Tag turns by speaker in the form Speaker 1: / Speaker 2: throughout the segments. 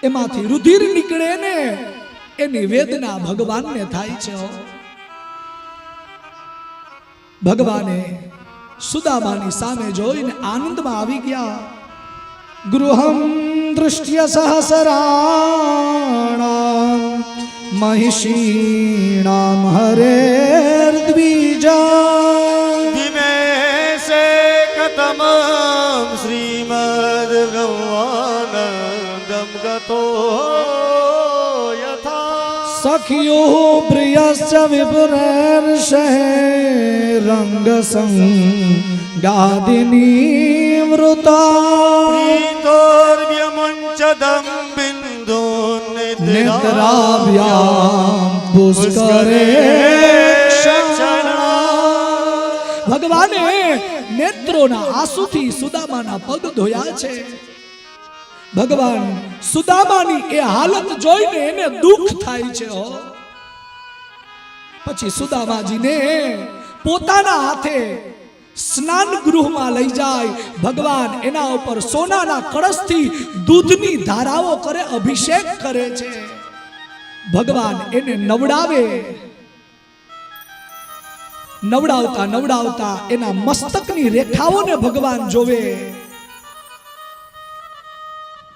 Speaker 1: એમાંથી રુધિર નીકળે ને એની વેદના ભગવાનને થાય છે। ભગવાને સુદામાની સામે જોઈને આનંદમાં આવી ગયા। ગૃહમ દૃષ્ટ્ય સહસરાણામ महिषीणाम हरेर्द्विजा
Speaker 2: दिमेशे कतमं श्रीमद् भगवानन्दं गतो यथा
Speaker 1: सख्यो प्रियश्च विपुरर्षे रंगसंगादिनी वृता
Speaker 2: प्रीतोर्व्यमुञ्चदं बिन्दु
Speaker 1: नेत्राभ्याम पुष्करे ભગવાને નેત્રોના આંસુથી સુદામાના પગ ધોયા છે। ભગવાન સુદામાની એ હાલત જોઈને એને દુઃખ થાય છે। પછી સુદામાજીને પોતાના હાથે સ્નાન ગૃહમાં લઈ જાય। ભગવાન એના ઉપર સોનાના કળશથી દૂધની ધારાઓ કરે, અભિષેક કરે છે। ભગવાન એને નવડાવે। નવડાવતા નવડાવતા એના મસ્તકની રેખાઓને ભગવાન જોવે।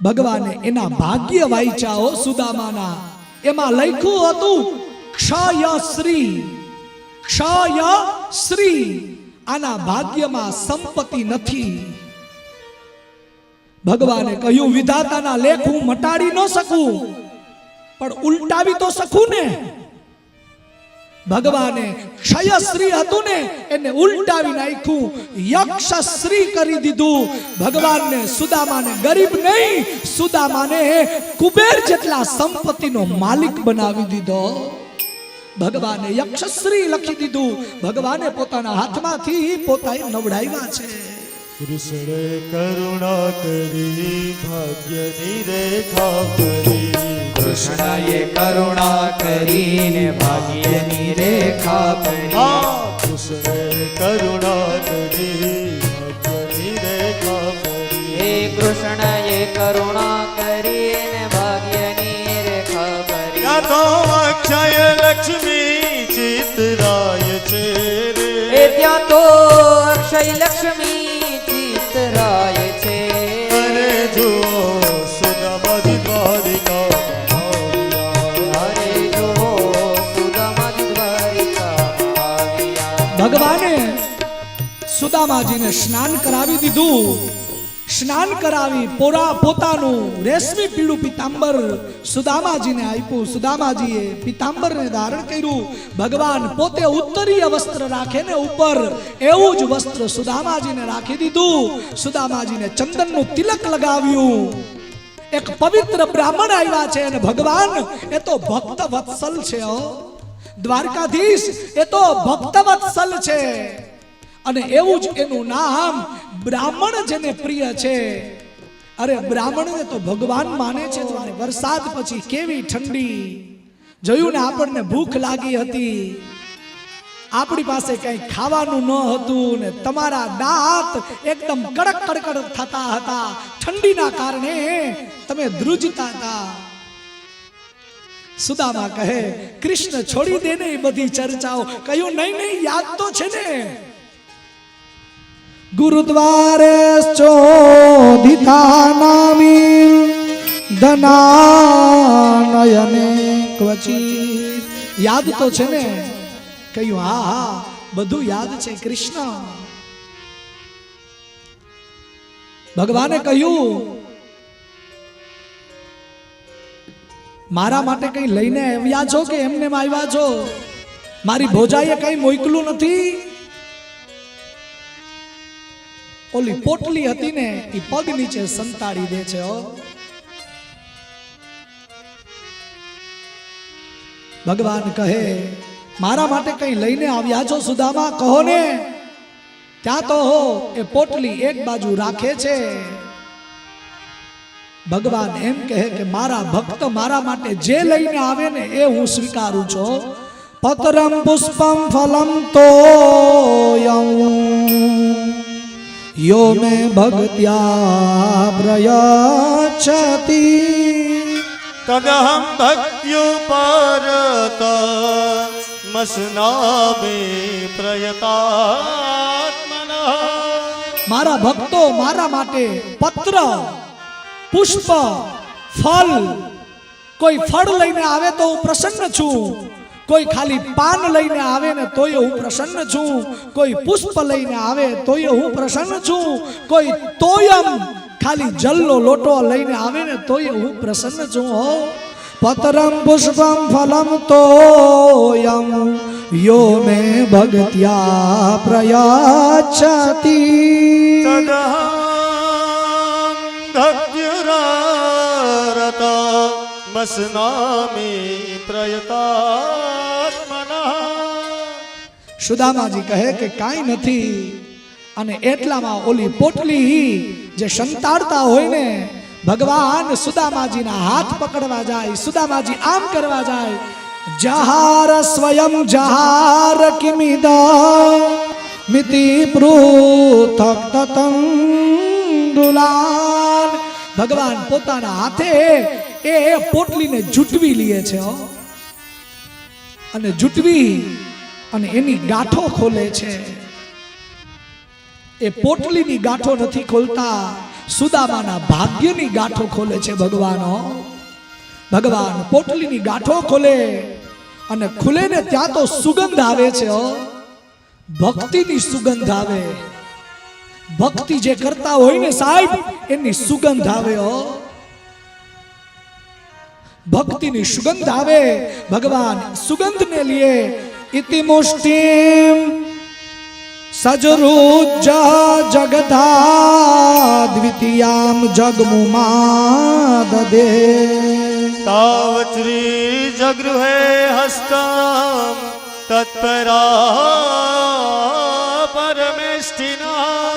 Speaker 1: ભગવાને એના ભાગ્ય વાંચ્યા સુદામાના। એમાં લખ્યું હતું ક્ષયશ્રી, ક્ષયશ્રી। આના ભાગ્યમાં સંપત્તિ નથી। ભગવાને કહ્યું વિધાતાના લેખ હું મટાડી ન શકું, પણ ઉલટાવી તો શકું ને। ભગવાને ક્ષયશ્રી હતું ને એને ઉલટાવી નાખ્યું, યક્ષશ્રી કરી દીધું। ભગવાનને સુદામાને ગરીબ નહીં, સુદામાને કુબેર જેટલા સંપત્તિનો માલિક બનાવી દીધો। ભગવાને યક્ષશ્રી લખી દીધું। ભગવાને પોતાના હાથમાંથી પોતાએ નવડાવ્યા છે।
Speaker 2: કૃષ્ણે કરુણા કરી ભાગ્યની રેખા કરી,
Speaker 3: કૃષ્ણએ કરુણા કરીને ભાગ્યની રેખા કરી।
Speaker 2: કૃષ્ણે કરુણા કરી ભાગ્યની રેખા કરી,
Speaker 3: હે કૃષ્ણએ કરુણા કરીને ભાગ્યની રેખા કરી।
Speaker 2: ત્યાં તો અક્ષય લક્ષ્મી ચિતરાય છે રે,
Speaker 3: એ ત્યાં તો અક્ષય લક્ષ્મી ચિતરાય છે।
Speaker 2: અરે જો સુદામાજી દ્વારિકા,
Speaker 3: અરે જો સુદામાજી દ્વારિકામાં આવ્યા।
Speaker 1: ભગવાને સુદામાજીને સ્નાન કરાવી દીધું। સ્નાન કરાવી પોતાનું રેશમી પીળું પિતાંબર સુદામાજીને આપ્યું। સુદામાજીએ પિતાંબરને ધારણ કર્યું। ભગવાન પોતે ઉત્તરીય વસ્ત્ર રાખે ને ઉપર, એવું જ વસ્ત્ર સુદામાજીને રાખી દીધું। સુદામાજીને ચંદનનું તિલક લગાવ્યું। એક પવિત્ર બ્રાહ્મણ આવ્યા છે અને ભગવાન એ તો ભક્ત વત્સલ છે। દ્વારકાધીશ એ તો ભક્ત વત્સલ છે અને એવું જ એનું નામ બ્રાહ્મણ જેને પ્રિય છે। અરે બ્રાહ્મણને તો ભગવાન માને છે। વરસાદ પછી કેવી ઠંડી, જોયું ને આપણને ભૂખ લાગી હતી, આપણી પાસે કઈ ખાવાનું ન હતું ને તમારા દાંત એકદમ કડક કડક થતા હતા, ઠંડીના કારણે તમે ધ્રુજતા હતા। સુદામા કહે કૃષ્ણ છોડી દે ને એ બધી ચર્ચાઓ। કહ્યું નહીં નહીં, યાદ તો છે ને। ગુરુદ્વારે ચોદિતા નામી ધનાનયને ક્વચિત, યાદ તો છે ને? કહ્યું હા હા, બધું યાદ છે કૃષ્ણ। ભગવાને કહ્યું મારા માટે કઈ લઈને આવ્યા છો કે એમને આવ્યા છો? મારી ભોજાએ કઈ મોકલું નથી। ઓલી પોટલી હતી ને એ પગ નીચે સંતાડી દે છે। ભગવાન કહે મારા માટે કઈ લઈને આવ્યા છો સુદામા? કહો ને। ત્યાં તો હો એ પોટલી એક બાજુ રાખે છે। ભગવાન એમ કહે કે મારા ભક્ત મારા માટે જે લઈને આવે ને એ હું સ્વીકારું છું। પત્રમ પુષ્પમ ફલમ તોયં યો મે ભક્ત્યા પ્રયચ્છતિ।
Speaker 2: તદહમ ભક્ત્યુપરત મસનામિ પ્રયતાત્મનઃ.
Speaker 1: મારા ભક્તો મારા માટે પત્ર, પુષ્પ, ફળ, કોઈ ફળ લઈને આવે તો હું પ્રસન્ન છું, કોઈ ખાલી પાન લઈને આવે ને તોય હું પ્રસન્ન છું, કોઈ પુષ્પ લઈને આવે તોય હું પ્રસન્ન છું, કોઈ તોયમ ખાલી જલનો લોટો લઈને આવે ને તોય હું પ્રસન્ન છું. હો પતરમ પુષ્પમ ફલમ તોયમ યો મે ભક્ત્યા પ્રયાચ્છતિ.
Speaker 2: તદહમ ભક્ત્યુરત મસનામિ પ્રયતાત્મનઃ.
Speaker 1: સુદામાજી કહે કે કાંઈ નથી. અને એટલામાં ઓલી પોટલી જે સંતાડતા હોય ને, ભગવાન સુદામાજીના હાથ પકડવા જાય, સુદામાજી આમ કરવા જાય, જહાર સ્વયં જહાર કિમિદા મિતિ પૃથક તતંડુલાન. ભગવાન પોતાના હાથે એ પોટલીને જૂટવી લે છે અને જૂટવી અને એની ગાંઠો ખોલે છે. એ પોટલીની ગાંઠો નથી ખોલતા, સુદામાના ભાગ્યની ગાંઠો ખોલે છે ભગવાન. ભગવાન પોટલીની ગાંઠો ખોલે અને ખુલે ને ત્યાં તો સુગંધ આવે છે. ભક્તિની સુગંધ આવે. ભક્તિ જે કરતા હોય ને સાહેબ, એની સુગંધ આવે. ભક્તિની સુગંધ આવે. ભગવાન સુગંધને લીએ ઇતિ મુષ્ટિમ સજરુજ્જા જગધા દ્વિતીયામ જગમુમાદદે.
Speaker 2: તાવત્રી જગૃહે હસ્તમ તત્પરા પરમેષ્ઠિના.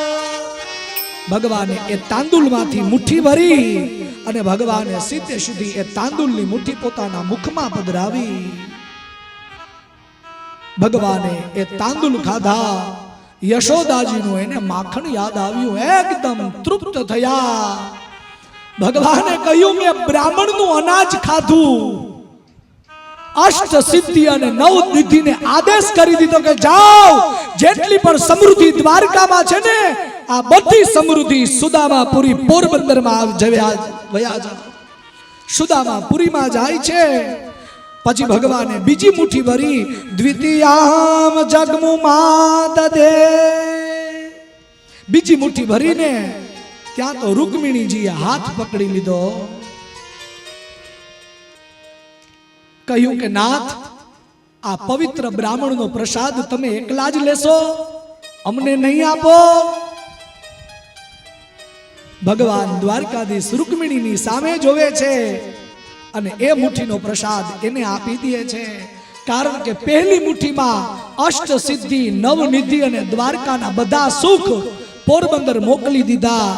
Speaker 1: ભગવાને એ તાંદુલમાંથી મુઠ્ઠી ભરી અને ભગવાને સીધે સુધી એ તાંદુલની મુઠ્ઠી પોતાના મુખમાં પધરાવી. ભગવાને એ તાંદુલ ખાધા. યશોદાજીનું એને માખણ યાદ આવ્યું, એકદમ તૃપ્ત થયા. ભગવાને કહ્યું મેં બ્રાહ્મણનું અનાજ ખાધું. અષ્ટ સિદ્ધિ અને નવ નિધિને આદેશ કરી દીધો કે જાઓ, જેટલી પણ સમૃદ્ધિ દ્વારકામાં છે ને, આ બધી સમૃદ્ધિ સુદામાપુરી પોરબંદરમાં વયા જાઓ. સુદામાપુરીમાં જાય છે. પછી ભગવાને બીજી મુઠ્ઠી ભરી, દ્વિતીયામ જગમુમાદદે. બીજી મુઠ્ઠી ભરીને ત્યાં તો રૂકમિણીજીએ હાથ પકડી લીધો. કહ્યું કે નાથ, આ પવિત્ર બ્રાહ્મણનો પ્રસાદ તમે એકલા જ લેશો, અમને નહીં આપો. ભગવાન દ્વારકાધીશ રૂકમિણીની સામે જોવે છે અને એ મુઠ્ઠીનો પ્રસાદ એને આપી દે છે. કારણ કે પહેલી મુઠ્ઠીમાં અષ્ટ સિદ્ધિ, નવ નિધિ અને દ્વારકાના બધા સુખ પોરબંદર મોકલી દીધા.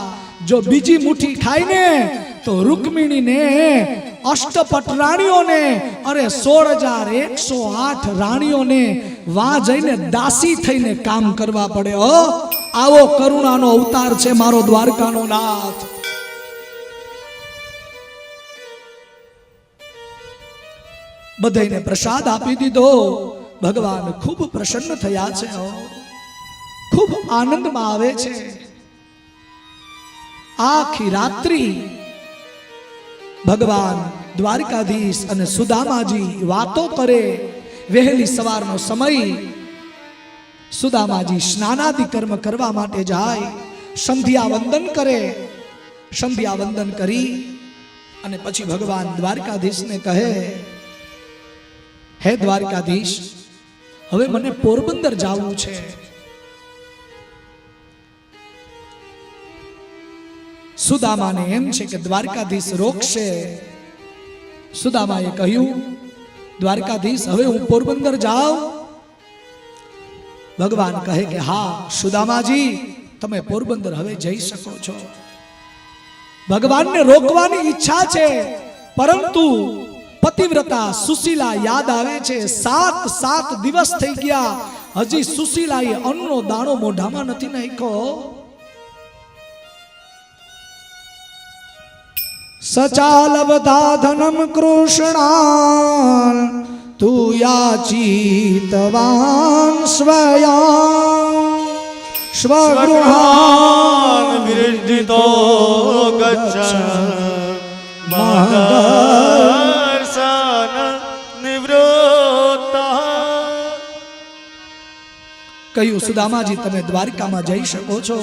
Speaker 1: જો બીજી મુઠ્ઠી ખાઈને તો રૂકમિણીને અષ્ટપટ રાણીઓને, અરે 16,108 રાણીઓને વાં જઈને દાસી થઈને કામ કરવા પડે. આવો કરુણાનો અવતાર છે મારો દ્વારકાનો નાથ. બધાને પ્રસાદ આપી દીધો. ભગવાન ખૂબ પ્રસન્ન થયા છે, ખૂબ આનંદમાં આવે છે. આખી રાત્રિ ભગવાન દ્વારકાધીશ અને સુદામાજી વાતો કરે. વહેલી સવારનો સમય સુદામાજી સ્નાનાદિ કર્મ કરવા માટે જાય. સંધ્યા વંદન કરે. સંધ્યા વંદન કરી અને પછી ભગવાન દ્વારકાધીશને કહે, હે દ્વારકાધીશ, હવે મને પોરબંદર જવું છે. સુદામાને એમ છે કે દ્વારકાધીશ રોકશે. સુદામાએ કહ્યું, દ્વારકાધીશ, હવે હું પોરબંદર જાઉં? ભગવાન કહે કે હા સુદામાજી, તમે પોરબંદર હવે જઈ શકો છો. ભગવાનને રોકવાની ઈચ્છા છે, પરંતુ પતિવ્રતા સુશીલા યાદ આવે છે. 7 દિવસ થઈ ગયા, હજી સુશીલાએ અન્નનો દાણો મોઢામાં નથી નાખ્યો. સચાલવદાધનમ કૃષ્ણાન તુ યાચિતવાન સ્વયં સ્વગૃહાન
Speaker 2: વિરજિતો ગચ્છન મહદર્શન નિવૃત્તઃ.
Speaker 1: કહ્યું સુદામાજી તમે દ્વારકામાં જઈ શકો છો.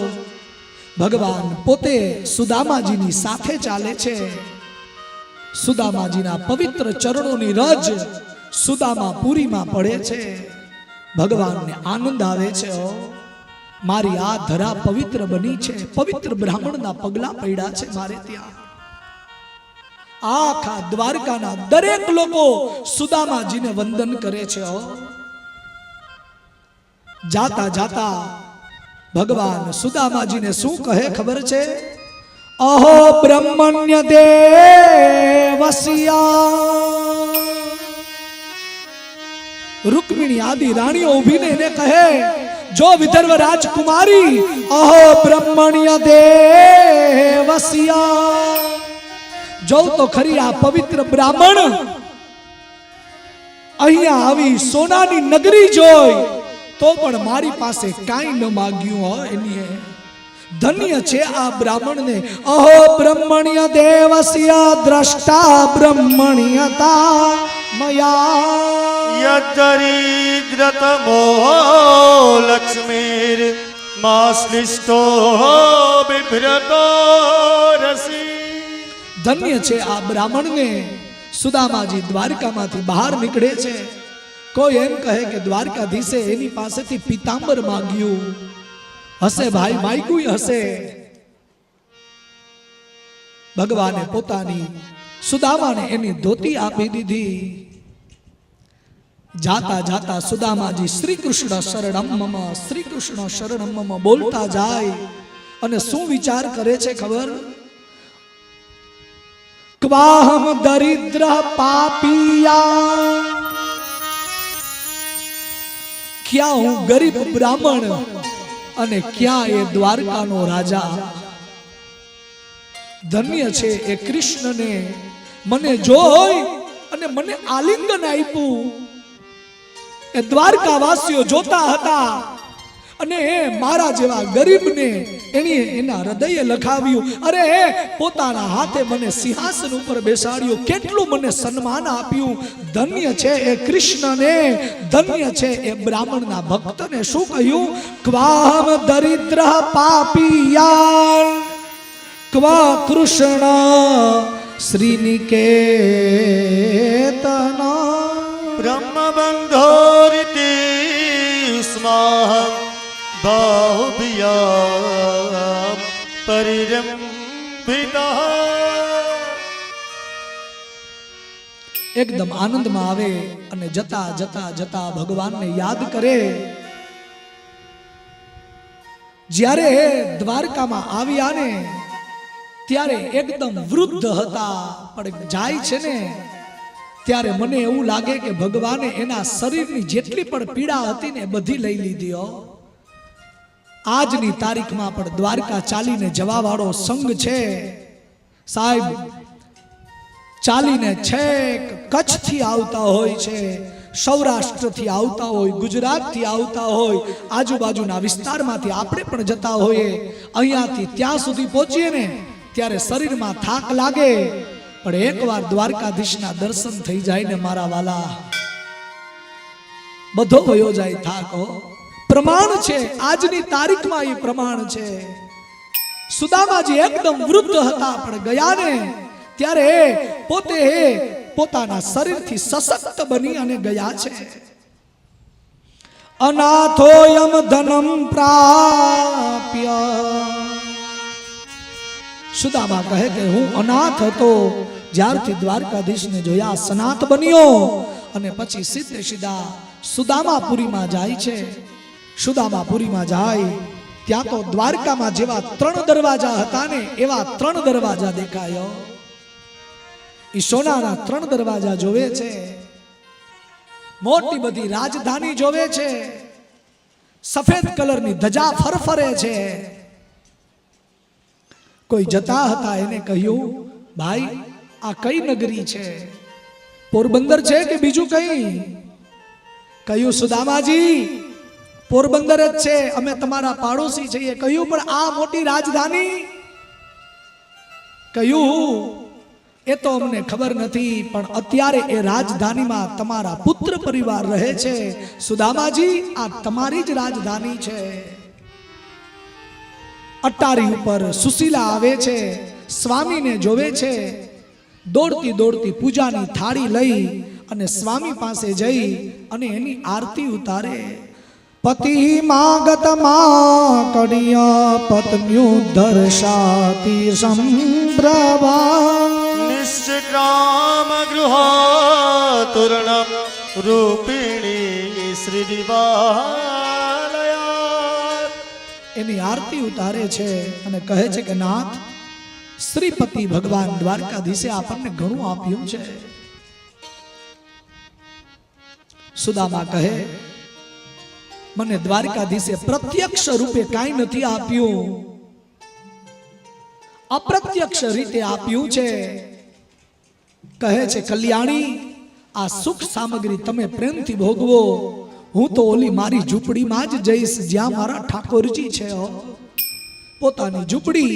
Speaker 1: ભગવાન પોતે સુદામાજીની સાથે ચાલે છે. સુદામાજીના પવિત્ર ચરણોની રજ સુદામાપુરીમાં પડે છે. ભગવાનને આનંદ આવે છે. મારી આ ધરા પવિત્ર બની છે. પવિત્ર બ્રાહ્મણના પગલા પડ્યા છે મારે ત્યાં. આખા દ્વારકાના દરેક લોકો સુદામાજીને વંદન કરે છે. જાતા જાતા ભગવાન સુદામાજીને શું કહે ખબર છે? અહો બ્રહ્મણ્ય દેવસ્યા. રૂકમિણી આદિ રાણીઓ ઊભીને એને કહે, જો વિદર્ભ રાજકુમારી અહો બ્રહ્મણ્ય દેવસ્યા. જો તો ખરી આ પવિત્ર બ્રાહ્મણ અહીંયા આવી સોનાની નગરી જોઈ તો પણ મારી પાસે કાંઈ ન માગ્યું હોય એની. ધન્ય છે આ બ્રાહ્મણને. અહો બ્રહ્મણ્ય દેવસ્ય દ્રષ્ટા બ્રહ્મણ્યતા મયા.
Speaker 2: યદરિદ્રતમો લક્ષ્મીર માશ્લિષ્ટો બિભ્રતો રસી.
Speaker 1: ધન્ય છે આ બ્રાહ્મણને. સુદામાજી દ્વારકામાંથી બહાર નીકળે છે. કોઈ એમ કહે કે દ્વારકાધીશે એની પાસેથી પીતાંબર માંગ્યું હશે. ભાઈ માગ્યું હશે. ભગવાને પોતાની સુદામાને એની ધોતી આપી દીધી. જાતા જાતા સુદામાજી શ્રી કૃષ્ણ શરણમ મમ, શ્રી કૃષ્ણ શરણમ મમ બોલતા જાય અને શું વિચાર કરે છે ખબર? ક્વાહમ દરિદ્ર પાપિયા. ક્યાં હું ગરીબ બ્રાહ્મણ અને ક્યાં એ દ્વારકાનો રાજા. ધન્ય છે એ કૃષ્ણને મને જોઈ અને મને આલિંગન આપ્યું. એ દ્વારકાવાસીઓ જોતા હતા અને મારા જેવા ગરીબને એના હૃદયે લખાવ્યું. અરે પોતાના હાથે મને સિંહાસન ઉપર બેસાડ્યો. કેટલું મને સન્માન આપ્યું. ધન્ય છે એ કૃષ્ણને, ધન્ય છે એ બ્રાહ્મણના ભક્તને. શું કહ્યું? ક્વામ દરિદ્ર પાપિયા ક્વા કૃષ્ણ શ્રીનિકેતના.
Speaker 2: બ્રહ્મબંધોરિતિ સ્માહં બાહુભ્યામ પરિરંભિતઃ.
Speaker 1: એકદમ આનંદમાં આવે અને જતા જતા જતા ભગવાનને યાદ કરે. જ્યારે દ્વારકામાં આવ્યા ને ત્યારે એકદમ વૃદ્ધ હતા. પણ જાય છે ને ત્યારે મને એવું લાગે કે ભગવાને એના શરીરની જેટલી પણ પીડા હતી ને બધી લઈ લીધી. આજની તારીખમાં પણ દ્વારકા ચાલીને જવા વાળો સંઘ છે સાહેબ. ચાલીને છેક કચ્છથી આવતા હોય છે, સૌરાષ્ટ્રથી આવતા હોય, ગુજરાતથી આવતા હોય, આજુબાજુના વિસ્તારમાંથી આપણે પણ જતા હોઈએ. અહીંયાથી ત્યાં સુધી પહોંચીએ ને ત્યારે શરીરમાં થાક લાગે, પણ એકવાર દ્વારકાધીશના દર્શન થઈ જાય ને મારા વાલા, બધો વયો જાય થાક. પ્રમાણ છે આજની તારીખમાં, એ પ્રમાણ છે. સુદામાજી એકદમ વૃદ્ધ હતા પણ ગયા ને ત્યારે પોતે પોતાના શરીરથી સશક્ત બની અને ગયા છે. અનાથોયમ ધનમ પ્રાપ્ય. સુદામા કહે કે હું અનાથ હતો, જ્યારથી દ્વારકાધીશને જોયા સનાથ બન્યો. અને પછી સીધે સીધા સુદામાપુરીમાં જાય છે. સુદામાપુરીમાં જાય ત્યાં તો દ્વારકામાં જેવા 3 દરવાજા હતા ને એવા 3 દરવાજા દેખાયો. ઈ સોનાના 3 દરવાજા જોવે છે. મોટી બધી રાજધાની જોવે છે. સફેદ કલરની ધજા ફરફરે છે. કોઈ જતા હતા એને કહ્યું ભાઈ આ કઈ નગરી છે? પોરબંદર છે કે બીજું કઈ? કહ્યું સુદામાજી પોરબંદર જ છે, અમે તમારા પાડોશી છીએ. કહ્યું પણ આ મોટી રાજધાની? કહ્યું એ તો અમને ખબર નથી, પણ અત્યારે એ રાજધાનીમાં તમારા પુત્ર પરિવાર રહે છે. સુદામાજી આ તમારી જ રાજધાની છે. અટ્ટારી ઉપર સુશીલા આવે છે, સ્વામીને જોવે છે. દોડતી દોડતી પૂજાની થાળી લઈ અને સ્વામી પાસે જઈ અને એની આરતી ઉતારે. પતિ માગત માં કડિયા પત્ન્યુ દર્શાતી સંભ્રભા
Speaker 2: નિશ્ચક્રામ ગૃહાતુર્ણમ રૂપિણી શ્રી દિવાલયા.
Speaker 1: એની આરતી ઉતારે છે અને કહે છે કે નાથ, શ્રીપતિ ભગવાન દ્વારકાધીશે આપણને ઘણું આપ્યું છે. સુદામા કહે મને દ્વારકાધીશે પ્રત્યક્ષ રૂપે કાંઈ નથી આપ્યું, અપ્રત્યક્ષ રીતે આપ્યું છે. કહે છે કલ્યાણી આ સુખ સામગ્રી તમે પ્રેમથી ભોગવો, હું તો ઓલી મારી ઝૂંપડીમાં જ જઈશ જ્યાં મારા ઠાકોરજી છે. પોતાની ઝૂંપડી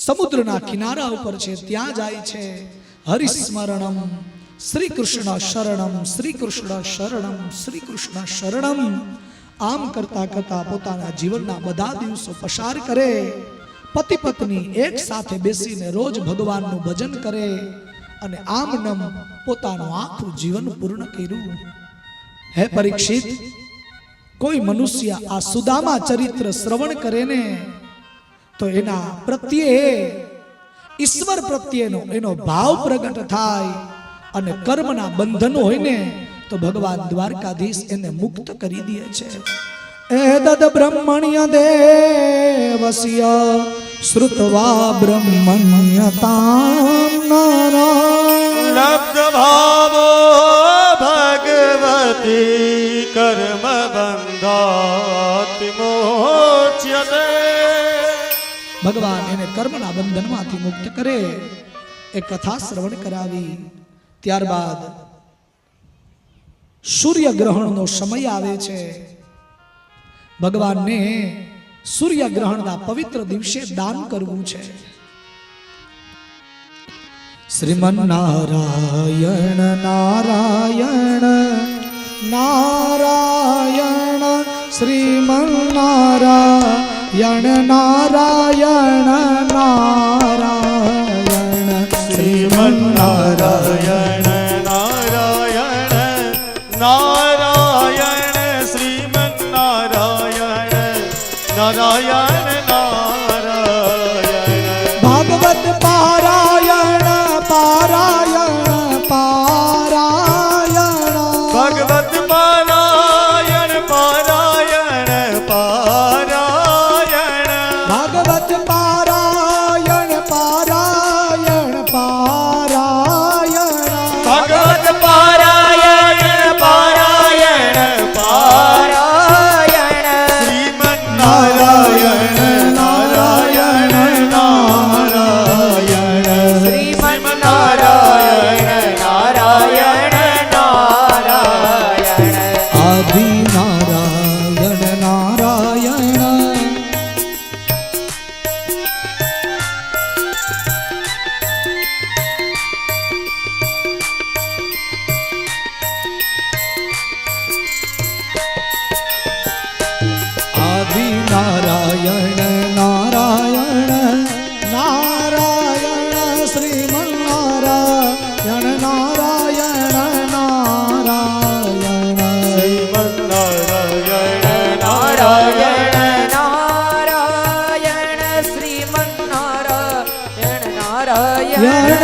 Speaker 1: સમુદ્રના કિનારા ઉપર છે, ત્યાં જાય છે. હરિસ્મરણમ શ્રી કૃષ્ણ શરણમ, શ્રી કૃષ્ણ શરણમ, શ્રી કૃષ્ણ શરણમ. આમ કરતા કરતા પોતાના જીવનના બધા દિવસો પસાર કરે. પતિ પત્ની એક સાથે બેસીને રોજ ભગવાનનું ભજન કરે અને આમ નમ પોતાનું આખું જીવન પૂર્ણ કર્યું. હે પરીક્ષિત, કોઈ મનુષ્ય આ સુદામા ચરિત્ર શ્રવણ કરે ને તો એના પ્રત્યે ઈશ્વર પ્રત્યેનો એનો ભાવ પ્રગટ થાય અને કર્મના બંધનો હોય ને તો ભગવાન દ્વારકાધીશ એને મુક્ત કરી દે છે. એતદ બ્રહ્મણ્ય દેવસ્ય શ્રુત્વા બ્રહ્મણ્યતામ નરા
Speaker 2: લબ્ધ ભાવો ભગવતી કર્મ બંધાત મોચ્યતે.
Speaker 1: ભગવાન એને કર્મના બંધનમાંથી મુક્ત કરે એ કથા શ્રવણ કરાવી. ત્યારબાદ સૂર્યગ્રહણનો સમય આવે છે. ભગવાનને સૂર્યગ્રહણના પવિત્ર દિવસે દાન કરવું છે. શ્રીમન નારાયણ નારાયણ નારાયણ શ્રીમન નારાયણ નારાયણ નારાયણ શ્રીમન નારાયણ
Speaker 2: નારાયણ નારાયણ શ્રીમન નારાયણ નારાયણ નારાયણ.
Speaker 1: ભાગવત પારાયણ પારાયણ પારાયણ
Speaker 2: ભગવત પારાયણ પારાયણ પારાયણ.
Speaker 1: ભાગવત પારાયણ પારાયણ પારાયણ
Speaker 2: ભગવત પારાયણ પારાયણ પારાયણ. શ્રીમન નારાયણ નારાયણ નારાયણ.
Speaker 3: શ્રીમન નારાયણ નારાયણ નારાયણ.
Speaker 1: આદિ નારાયણ નારાયણ આદિ નારાયણ નારાયણ નારાયણ શ્રીમન નારાયણ નારાયણ નારાયણ
Speaker 2: શ્રીમન નારાયણ
Speaker 3: નારાયણ નારાયણ શ્રીમન નારાયણ નારાયણ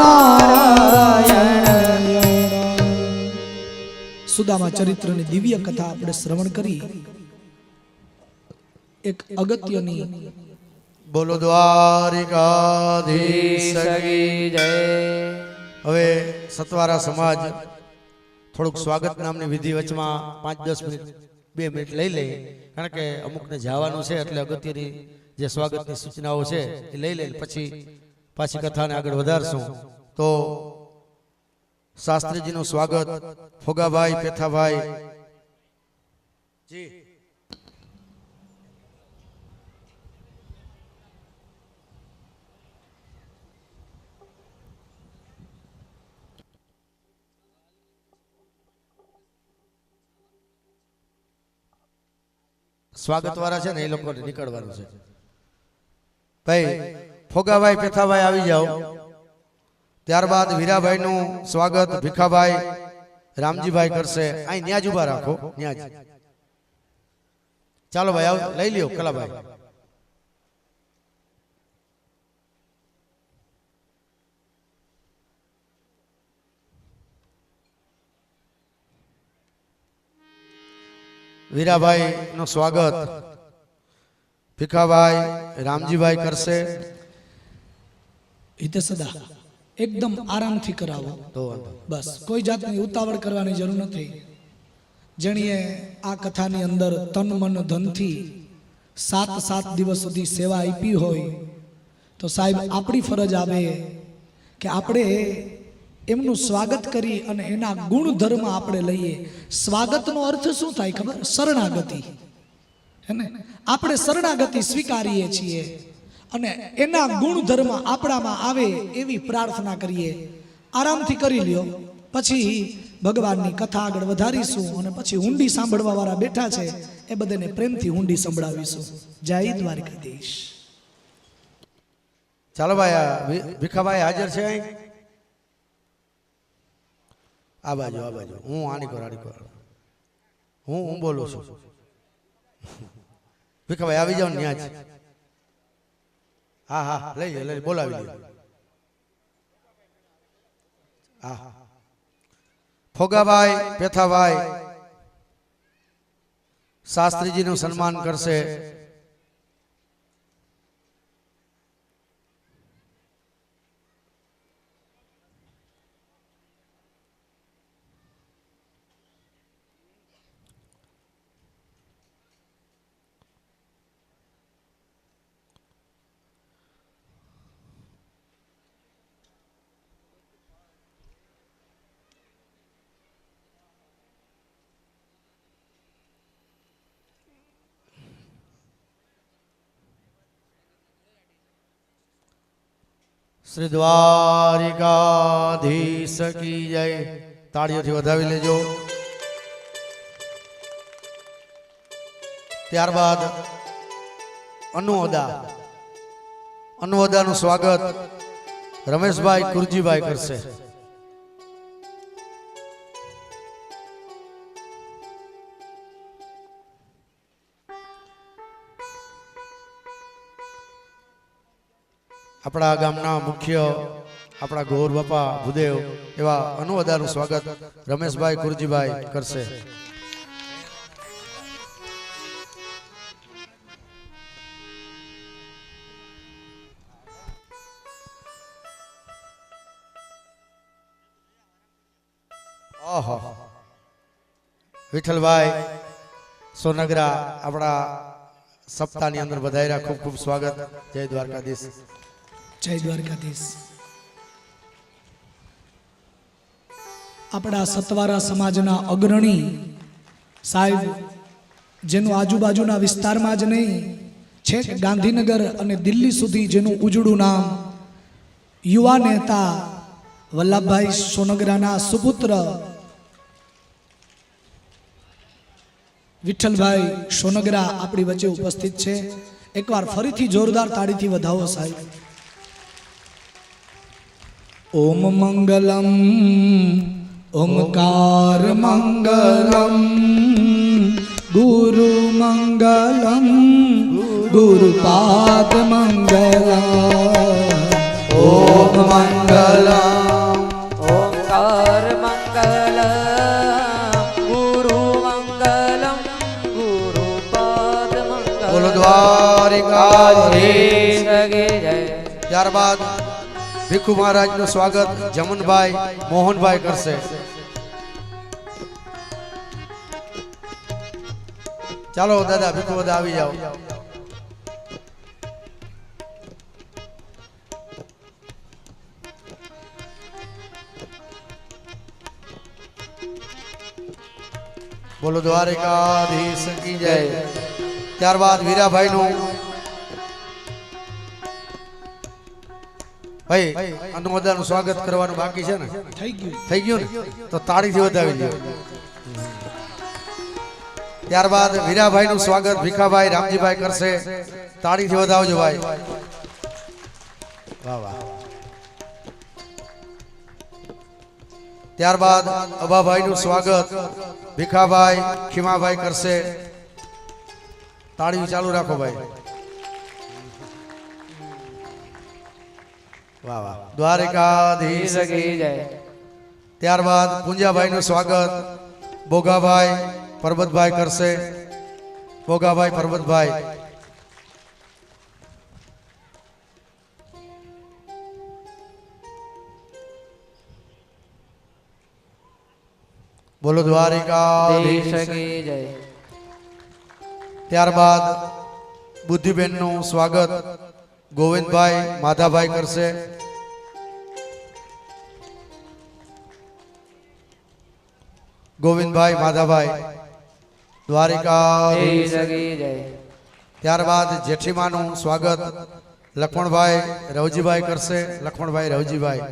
Speaker 3: નારાયણ.
Speaker 1: સુદામા ચરિત્રની દિવ્ય કથા આપણે શ્રવણ કરી. એક અગત્યની
Speaker 2: બોલો દ્વારિકાધીશ
Speaker 3: કી જય.
Speaker 2: હવે સતવારા સમાજ થોડુંક સ્વાગત નામની વિધિ વચમાં 5-10 મિનિટ 2 મિનિટ લઈ લે, કારણ કે અમુકને જવાનું છે એટલે અગત્યની જે સ્વાગતની સૂચનાઓ છે એ લઈ લે, પછી પાછી કથાને આગળ વધારશું તો શાસ્ત્રીજીનું સ્વાગત ફોગાભાઈ પેથાભાઈ જી સ્વાગત વાળા છે ને એ લોકોને નીકળવાનું છે ભાઈ ફોગાભાઈ પેથાભાઈ આવી જાઓ ત્યારબાદ વીરાભાઈ નું સ્વાગત ભીખાભાઈ રામજીભાઈ કરશે અહીં ન્યાજ ઉભા રાખો ન્યાજ ચાલો ભાઈ આવ લઈ લ્યો કલાભાઈ વીરાભાઈ નું સ્વાગત ભીખાભાઈ રામજીભાઈ કરશે
Speaker 1: હિતે સદા એકદમ આરામથી કરાવો
Speaker 2: તો વાંધો
Speaker 1: બસ કોઈ જાતની ઉતાવળ કરવાની જરૂર નથી જેણીએ આ કથાની અંદર તન મન ધનથી 7 દિવસ સુધી સેવા આપી હોય તો સાહેબ આપણી ફરજ આવે કે આપણે એમનું સ્વાગત કરી અને એના ગુણધર્મ આપણે લઈએ સ્વાગતનો અર્થ શું થાય ખબર શરણાગતિ હે ને આપણે શરણાગતિ સ્વીકારીએ છીએ અને એના ગુણધર્મ આપણામાં આવે એવી પ્રાર્થના કરીએ આરામથી કરી લ્યો પછી ભગવાનની કથા આગળ વધારીશું અને પછી હુંડી સાંભળવા વાળા બેઠા છે એ બધાને પ્રેમથી હુંડી સંભળાવીશું જય દ્વારકાધીશ
Speaker 2: ચાલો ભાઈ ભીખાભાઈ હાજર છે અહીં આ બાજુ હું આની કર હું બોલું છું ભીખાભાઈ આવી જાઓ ન્યાજ હા હા લઈ બોલાવી લ્યો હા ફોગાભાઈ પેથાભાઈ શાસ્ત્રીજીનું સન્માન કરશે શ્રી દ્વારિકાધીશ કી જય તાળીઓથી વધાવી લેજો ત્યારબાદ અનુવદાનું સ્વાગત રમેશભાઈ કુરજીભાઈ કરશે આપણા ગામના મુખ્ય આપણા ગોર બાપા ભૂદેવ એવા અનુવદાનું સ્વાગત રમેશભાઈ કુરજીભાઈ કરશે ઓહો વિઠ્ઠલભાઈ સોનગરા આપણા સપ્તાહની અંદર વધાર્યા ખૂબ ખૂબ સ્વાગત જય દ્વારકાધીશ
Speaker 1: જય દ્વારકાધીશ આપણા સતવારા સમાજના અગ્રણી સાહેબ જેનું આજુબાજુના વિસ્તારમાં જ નહીં છેક ગાંધીનગર અને દિલ્હી સુધી જેનું ઉજળું નામ યુવા નેતા વલ્લભભાઈ સોનગરાના સુપુત્ર વિઠ્ઠલભાઈ સોનગરા આપણી વચ્ચે ઉપસ્થિત છે એકવાર ફરીથી જોરદાર તાળીથી વધાવો સાહેબ ઓમ મંગલમ ઓમકાર મંગલમ ગુરુ મંગલમ ગુરુપાદ મંગલમ ઓમ મંગલમ
Speaker 3: ઓંકાર મંગલમ ગુરુ મંગલમ ગુરુપાદ મંગલમ
Speaker 2: બોલો દ્વારિકાધીશ
Speaker 3: કી જય
Speaker 2: ત્યારબાદ ભીખુ મહારાજનું સ્વાગત જમનભાઈ મોહનભાઈ કરશે ચાલો દાદા ભીખુ બધા આવી જાઓ બોલો દ્વારિકાધીશ કી જય. ત્યારબાદ વીરાભાઈ નું ભાઈ અનુમોદન સ્વાગત કરવાનું બાકી છે ને? થઈ ગયું ને? તો તાળીથી વધાવી દો. ત્યારબાદ વીરાભાઈ નું સ્વાગત ભીખાભાઈ રામજીભાઈ કરશે. તાળીથી વધાવજો ભાઈ. વાહ વાહ. ત્યારબાદ અભાભાઈ નું સ્વાગત ભીખાભાઈ ખીમાભાઈ કરશે. તાળી ચાલુ રાખો ભાઈ. વાહ વાહ. દ્વારિકાધીશ કી જય. ત્યારબાદ પુંજાભાઈ નું સ્વાગત બોગાભાઈ પરબતભાઈ કરશે. બોગાભાઈ પરબતભાઈ. બોલો દ્વારિકાધીશ કી જય. ત્યારબાદ બુદ્ધિબેન નું સ્વાગત ગોવિંદભાઈ માધાભાઈ કરશે. ગોવિંદભાઈ માધાભાઈ દ્વારિકાધીશ કી જય. ત્યારબાદ જેઠીમાનું સ્વાગત લક્ષ્મણભાઈ રવજીભાઈ કરશે. લક્ષ્મણભાઈ રવજીભાઈ.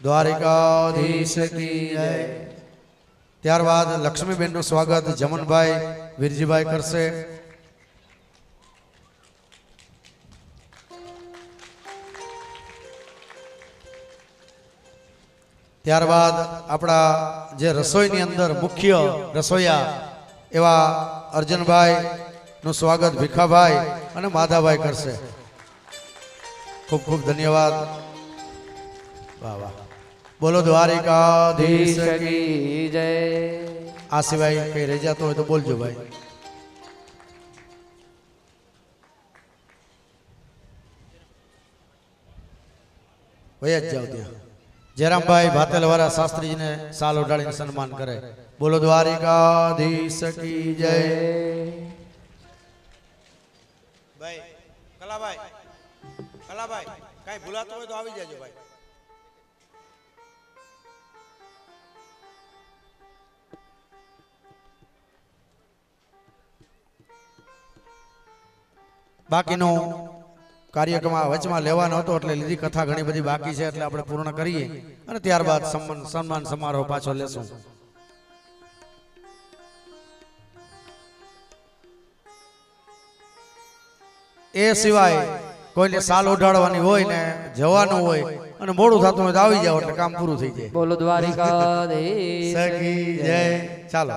Speaker 2: દ્વારિકાધીશ કી જય. ત્યારબાદ લક્ષ્મીબેન નું સ્વાગત જમનભાઈ વીરજીભાઈ કરશે. ત્યારબાદ આપણા જે રસોઈની અંદર મુખ્ય રસોઈયા એવા અર્જુનભાઈ નું સ્વાગત ભીખાભાઈ અને માધાભાઈ કરશે. ખૂબ ખૂબ ધન્યવાદ. વાહ વાહ. બોલો દ્વારિકાધીશ કી જય. આ સિવાય કઈ રહી જતો હોય તો બોલજો ભાઈ. વયા જ જાઓ ત્યાં. જયરામભાઈ ભાતેલવાળા શાસ્ત્રીજીને સાલ ઓઢાડીને સન્માન કરે. બોલો દ્વારિકાધીશ કી જય. ભાઈ કલાભાઈ કઈ ભૂલાતો હોય તો આવી જાજો ભાઈ. બાકીનો કાર્યક્રમ વચમાં લેવાનો હતો એટલે લીધી કથા ઘણી બધી બાકી છે એટલે આપણે પૂર્ણ કરીએ અને ત્યારબાદ સન્માન સમારોહ પાછો લેશું. એ સિવાય કોઈને સાલ ઓઢાડવાની હોય ને જવાનું હોય અને મોડું થતું હોય તો આવી જાવ એટલે કામ પૂરું થઈ જાય.
Speaker 3: બોલો દ્વારિકાધીશ
Speaker 2: કી જય. ચાલો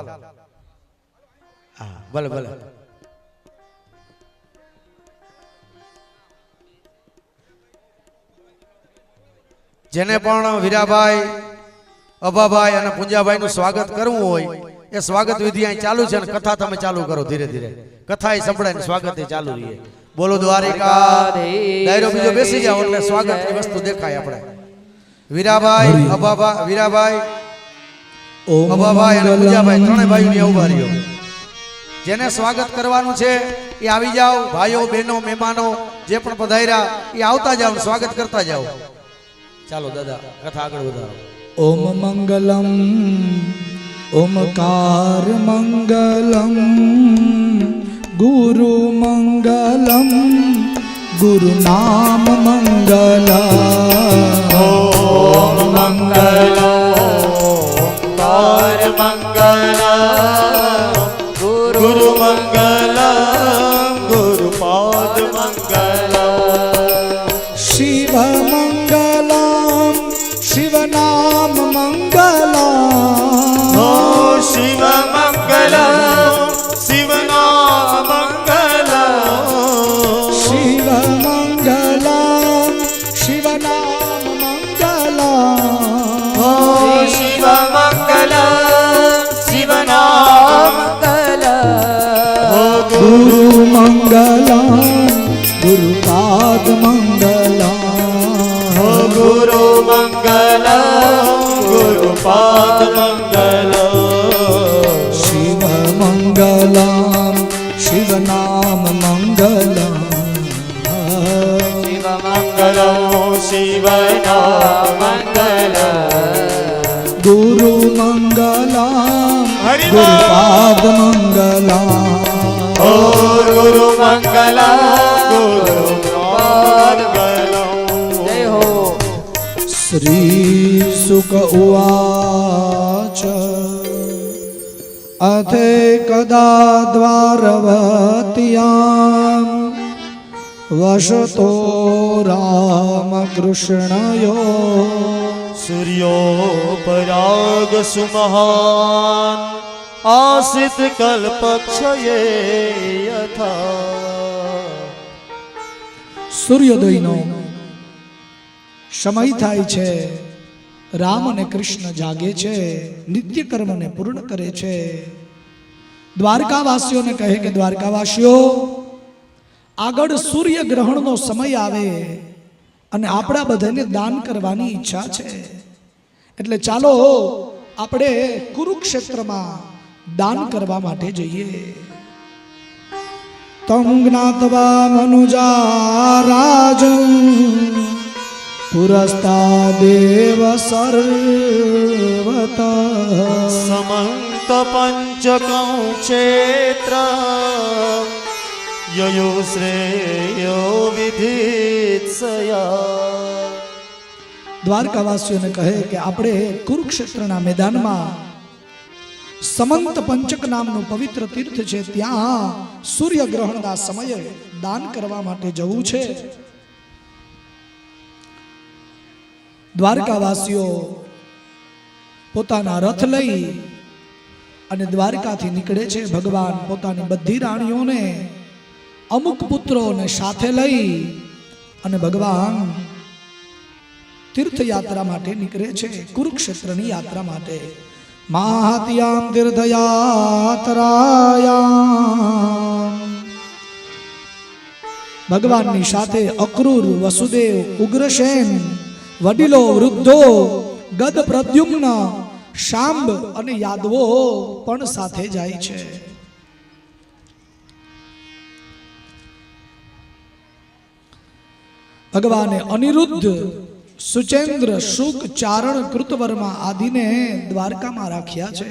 Speaker 2: હા ભલે ભલે. જેને પણ વીરાભાઈ અભાભાઈ અને પુંજાભાઈ નું સ્વાગત કરવું હોય એ સ્વાગત વિધિ અહીં ચાલુ છે અને કથા તમે ચાલુ કરો ધીરે ધીરે. કથા એ સંભળાય સ્વાગત ચાલુ રહીએ. બોલો દ્વારિકાધીશ. ડાયરો બીજો બેસી જાવ એટલે સ્વાગત ની વસ્તુ દેખાય આપણે. વીરાભાઈ વીરાભાઈ અભાભાઈ અને પુંજાભાઈ ત્રણેય ભાઈઓ ને ઉભા રહ્યો. જેને સ્વાગત કરવાનું છે એ આવી જાવ. ભાઈઓ બહેનો મહેમાનો જે પણ પધાર્યા એ આવતા જાવ સ્વાગત કરતા જાવ. ચાલો દાદા કથા આગળ વધારો.
Speaker 1: ઓમ મંગલમ ઓમકાર મંગલમ ગુરુ મંગલમ ગુરુ નામ મંગલમ.
Speaker 4: ઓમ મંગલમ ઓમકાર મંગલમ ગુરુ મંગલમ ગુરુ પાદ મંગલમ.
Speaker 1: શિવ મંગલમ શિવ નામ મંગલમ.
Speaker 4: ઓ શિવ મંગલમ શિવ નામ મંગલમ.
Speaker 1: શિવ મંગલમ શિવ નામ મંગલમ.
Speaker 4: ઓ શિવ મંગલમ શિવ નામ મંગલમ.
Speaker 1: ગુરુ મંગલમ ગુરુ પાદ મંગલમ.
Speaker 4: ગુરુ મંગલમ ગુરુ પાદ મંગલમ.
Speaker 1: શિવ મંગલમ શિવ નામ મંગલમ.
Speaker 4: શિવ મંગલમ શિવ નામ
Speaker 1: મંગલમ
Speaker 4: હરિ
Speaker 1: ગુરુપાદ મંગલમ
Speaker 4: ઓ ગુરુ મંગલમ ગુરુ પાદ મંગલમ
Speaker 3: જય હો.
Speaker 1: શ્રી સુક ઉવાચ અથે કદા દ્વારવત્યામ વસતો રામકૃષ્ણયો
Speaker 4: સૂર્યોપરાગ સુમહાન આસિત કલ્પક્ષયે યથા
Speaker 1: સૂર્યોદયનો સમય થાય છે. રામ અને કૃષ્ણ જાગે છે, નિત્ય કર્મને પૂર્ણ કરે છે. દ્વારકાવાસીઓને કહે કે દ્વારકાવાસીઓ, આગળ સૂર્ય ગ્રહણનો સમય આવે અને આપણા બધાને દાન કરવાની ઈચ્છા છે. એટલે ચાલો આપણે કુરુક્ષેત્રમાં દાન કરવા માટે જઈએ. તમ જ્ઞાત્વા મનુજા રાજં પુરસ્તાદેવ સર્વતઃ
Speaker 4: સમંત પંચકં ક્ષેત્ર યયો શ્રેયો વિધિત્સયા.
Speaker 1: દ્વારકાવાસીઓને કહે કે આપણે કુરુક્ષેત્રના મેદાનમાં સમંત પંચક નામનું પવિત્ર તીર્થ છે, ત્યાં સૂર્યગ્રહણના સમયે દાન કરવા માટે જવું છે. દ્વારકાવાસીઓ પોતાના રથ લઈ અને દ્વારકાથી નીકળે છે. ભગવાન પોતાની બધી રાણીઓને, અમુક પુત્રોને સાથે લઈ અને ભગવાન તીર્થયાત્રા માટે નીકળે છે, કુરુક્ષેત્રની યાત્રા માટે. માહત્યામ તીર્થયાત્રાયામ ભગવાનની સાથે અક્રૂર, વસુદેવ, ઉગ્રસેન, વડીલો, વૃદ્ધો, ગદ, પ્રદ્યુમ્ન, શાંબ અને યાદવો પણ સાથે જાય છે. ભગવાને અનિરુદ્ધ, સુચેન્દ્ર, શુક, ચારણ, કૃતવર્મા આદિને દ્વારકામાં રાખ્યા છે.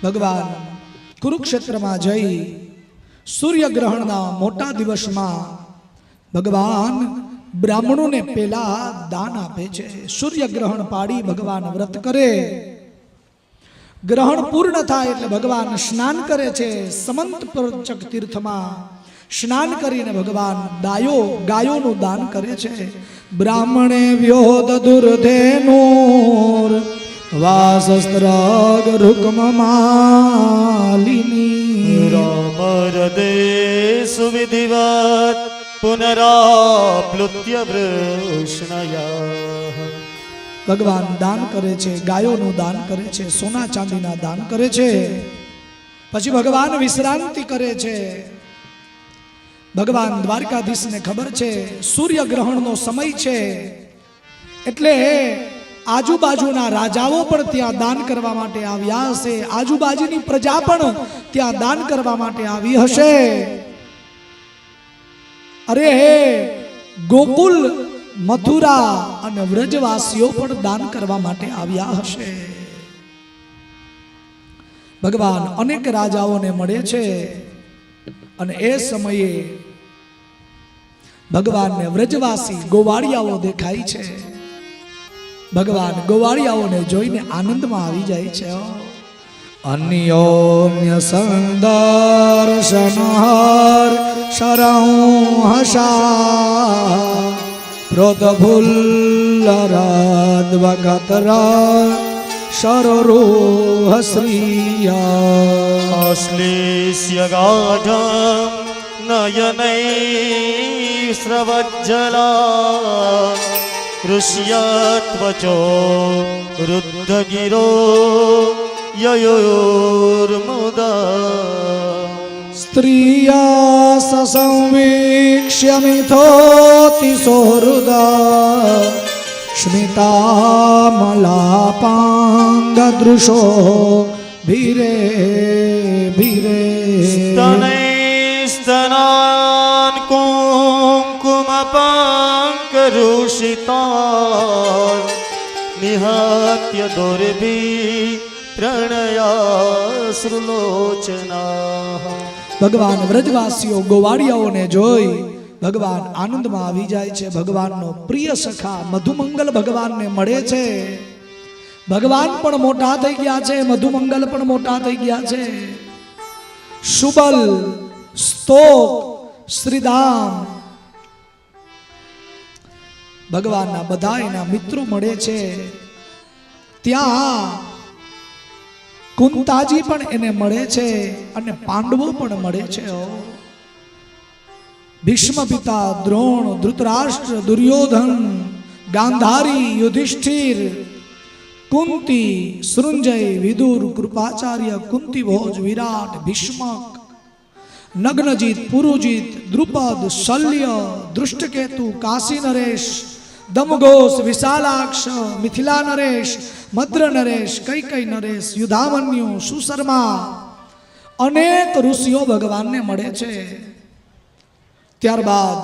Speaker 1: ભગવાન કુરુક્ષેત્રમાં જઈ સૂર્યગ્રહણના મોટા દિવસમાં ભગવાન બ્રાહ્મણોને પેલા દાન આપે છે. સૂર્યગ્રહણ પાડી ભગવાન વ્રત કરે. ગ્રહણ પૂર્ણ થાય એટલે ભગવાન સ્નાન કરે છે. સમંત પંચક તીર્થમાં સ્નાન કરીને ભગવાન ગાયોનું દાન કરે છે. બ્રાહ્મણે વ્યોદ દુર્ધેનુર વાસસ્ત્રગ રૂકમ માલિની
Speaker 4: રામ હૃદે સુવિધિવત પુનરાપ્લુત્ય વૃષ્ણયા.
Speaker 1: ભગવાન દાન કરે છે, ગાયોનું દાન કરે છે, સોના ચાંદીના દાન કરે છે. પછી ભગવાન વિશ્રાંતિ કરે છે. ભગવાન દ્વારકાધીશને ખબર છે સૂર્યગ્રહણનો સમય છે, એટલે આજુબાજુના રાજાઓ પણ ત્યાં દાન કરવા માટે આવ્યા હશે, આજુબાજુની પ્રજા પણ ત્યાં દાન કરવા માટે આવી હશે. અરે ગોકુલ, મથુરા અને વ્રજવાસીઓ પણ દાન કરવા માટે આવ્યા હશે. ભગવાન અનેક રાજાઓને મળે છે અને એ સમયે ભગવાનને વ્રજવાસી ગોવાળિયાઓ દેખાય છે. ભગવાન ગોવાળિયાઓને જોઈને આનંદમાં આવી જાય છે. અન્યોન્ય સંદર્શનહર શરહુહસા પ્રોતભુલ્લરાદ્વગતરા શરરોહ શ્રિયા.
Speaker 4: આશ્લેષ્ય ગાઢં નયનૈ સ્રવજ્જલા ऋष्यत्वचो रुद्धगिरो ययोर्मुदा.
Speaker 1: સ્ત્રિયા સસંવીક્ષ્ય મિથોતિ સોહૃદા સ્મિતામલાપાંગ દૃશો ભીરે ભીરે.
Speaker 4: स्तनैस्तनान् कुङ्कुमपङ्करुषितान् વિહાત્ય દુર્ભી પ્રણયાશ્રુલોચના.
Speaker 1: ભગવાન વ્રજવાસીઓ ગોવાળિયાઓને જોઈ ભગવાન આનંદમાં આવી જાય છે. ભગવાનનો પ્રિય સખા મધુમંગલ ભગવાનને મળે છે. ભગવાન પણ મોટા થઈ ગયા છે, મધુમંગલ પણ મોટા થઈ ગયા છે. શુબલ, સ્તોક, શ્રીધામ ભગવાનના બધા એના મિત્રો મળે છે. ત્યાં કુંતાજી પણ એને મળે છે અને પાંડવો પણ મળે છે. ભીષ્મ પિતા, દ્રોણ, ધૃતરાષ્ટ્ર, દુર્યોધન, ગાંધારી, યુધિષ્ઠિર, કુંતી, સૃંજય, વિદુર, કૃપાચાર્ય, કુંતી ભોજ, વિરાટ, ભીષ્મક, નગ્નજીત, પુરુજીત, દ્રુપદ, શલ્ય, દૃષ્ટકેતુ, કાશી નરેશ, દમઘોષ, વિશાલાક્ષ, મિથિલા નરેશ, મદ્ર નરેશ, કૈકઈ નરેશ, યુધામન્યુ, સુશર્મા અનેક ઋષિઓ ભગવાનને મળે છે. ત્યારબાદ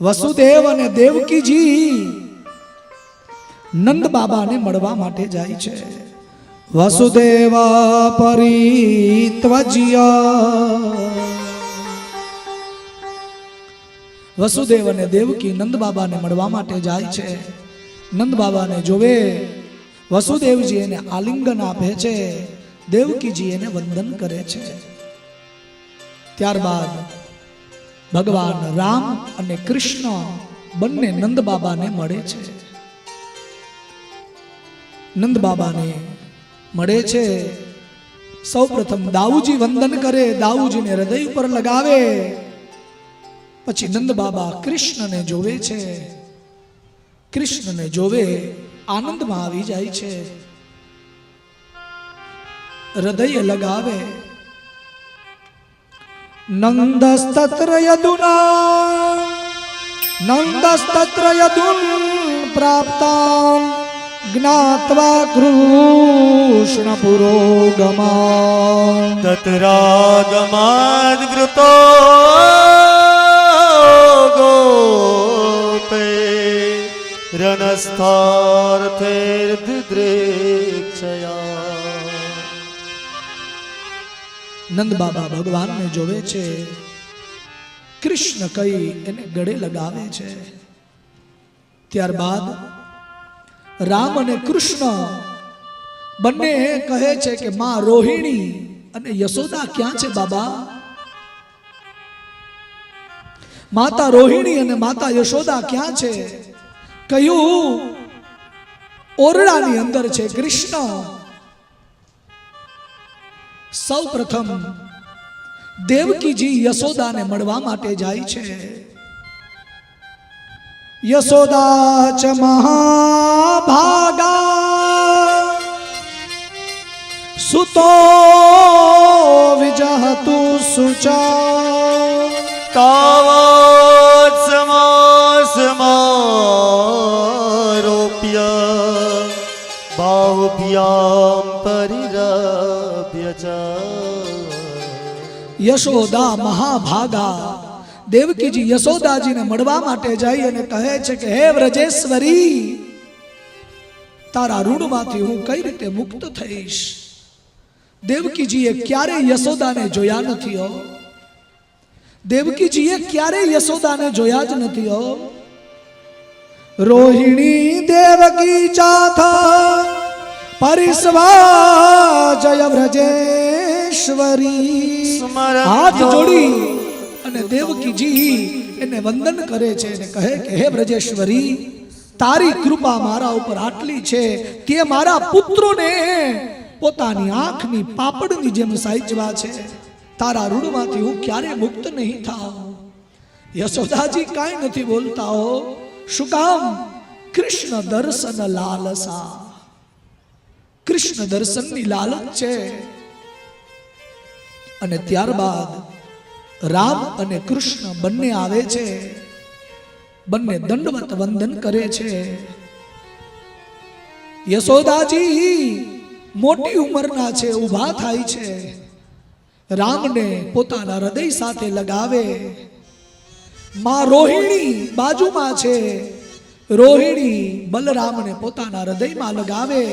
Speaker 1: વસુદેવ અને દેવકીજી નંદ બાબાને મળવા માટે જાય છે. વસુદેવ પરિત્વજ્ય, વસુદેવ અને દેવકી નંદ બાબાને મળવા માટે જાય છે. નંદ બાબાને જોવે વસુદેવજી એને આલિંગન આપે છે, દેવકીજી એને વંદન કરે છે. ત્યારબાદ ભગવાન રામ અને કૃષ્ણ બંને નંદ બાબાને મળે છે. નંદ બાબાને મળે છે. સૌ પ્રથમ દાઉજી વંદન કરે, દાઉજીને હૃદય ઉપર લગાવે. પછી નંદ બાબા કૃષ્ણને જોવે છે. કૃષ્ણને જોવે આનંદમાં આવી જાય છે, હૃદય લગાવે. નંદસ્તત્ર યદુના, નંદસ્તત્ર યદુન પ્રાપ્તાન જ્ઞાત્વા કૃષ્ણ પુરોગમા.
Speaker 4: તત્રાગમાદ વૃતો ગોપે રણસ્થાર્થેર્દૃક્ષયા.
Speaker 1: નંદ બાબા ભગવાનને જોવે છે. કૃષ્ણ કઈ એને ગળે લગાવે છે. ત્યારબાદ રામ અને કૃષ્ણ બંને કહે છે કે માં રોહિણી અને યશોદા ક્યાં છે બાબા? માતા રોહિણી અને માતા યશોદા ક્યાં છે? કયું ઓરડાની અંદર છે કૃષ્ણ. સૌ પ્રથમ દેવકીજી યશોદાને મળવા માટે જાય છે. યશોદા ચ મહાભાગા સુતો વિજહતુ સુચા.
Speaker 4: તાવત સમાસમારોપ્ય બાહુભ્યામ પરિરભ્ય ચ.
Speaker 1: યશોદા મહાભાગા દેવકીજી યશોદાજીને મળવા માટે જઈ અને કહે છે કે હે વ્રજેશ્વરી, તારા ઋણમાંથી હું કઈ રીતે મુક્ત થઈશ? દેવકીજીએ ક્યારેય યશોદાને જોયા નથી હો. દેવકીજીએ ક્યારેય યશોદાને જોયા જ નથી હો. રોહિણી દેવકી ચાથ પરિસ્વા જય વ્રજેશ્વરી. હાથ જોડી અને દેવકીજી એને વંદન કરે છે અને કહે કે હે વ્રજેશ્વરી, તારી કૃપા મારા ઉપર આટલી છે કે મારા પુત્રોને પોતાની આંખની પાપડની જેમ સાચવા છે. તારા ઋણમાંથી હું ક્યારે મુક્ત નહીં થાઉં. યશોદાજી કાંઈ નથી બોલતા હો. શું કામ? કૃષ્ણ દર્શન લાલસા. કૃષ્ણ દર્શનની લાલચ છે. અને ત્યારબાદ રામ અને કૃષ્ણ બંને આવે છે. બંને દંડવત વંદન કરે છે. યશોદાજી મોટી ઉંમરના છે, ઊભા થાય છે. રામને પોતાના હૃદય સાથે લગાવે. માં રોહિણી બાજુમાં છે. રોહિણી બલરામને પોતાના હૃદયમાં લગાવે,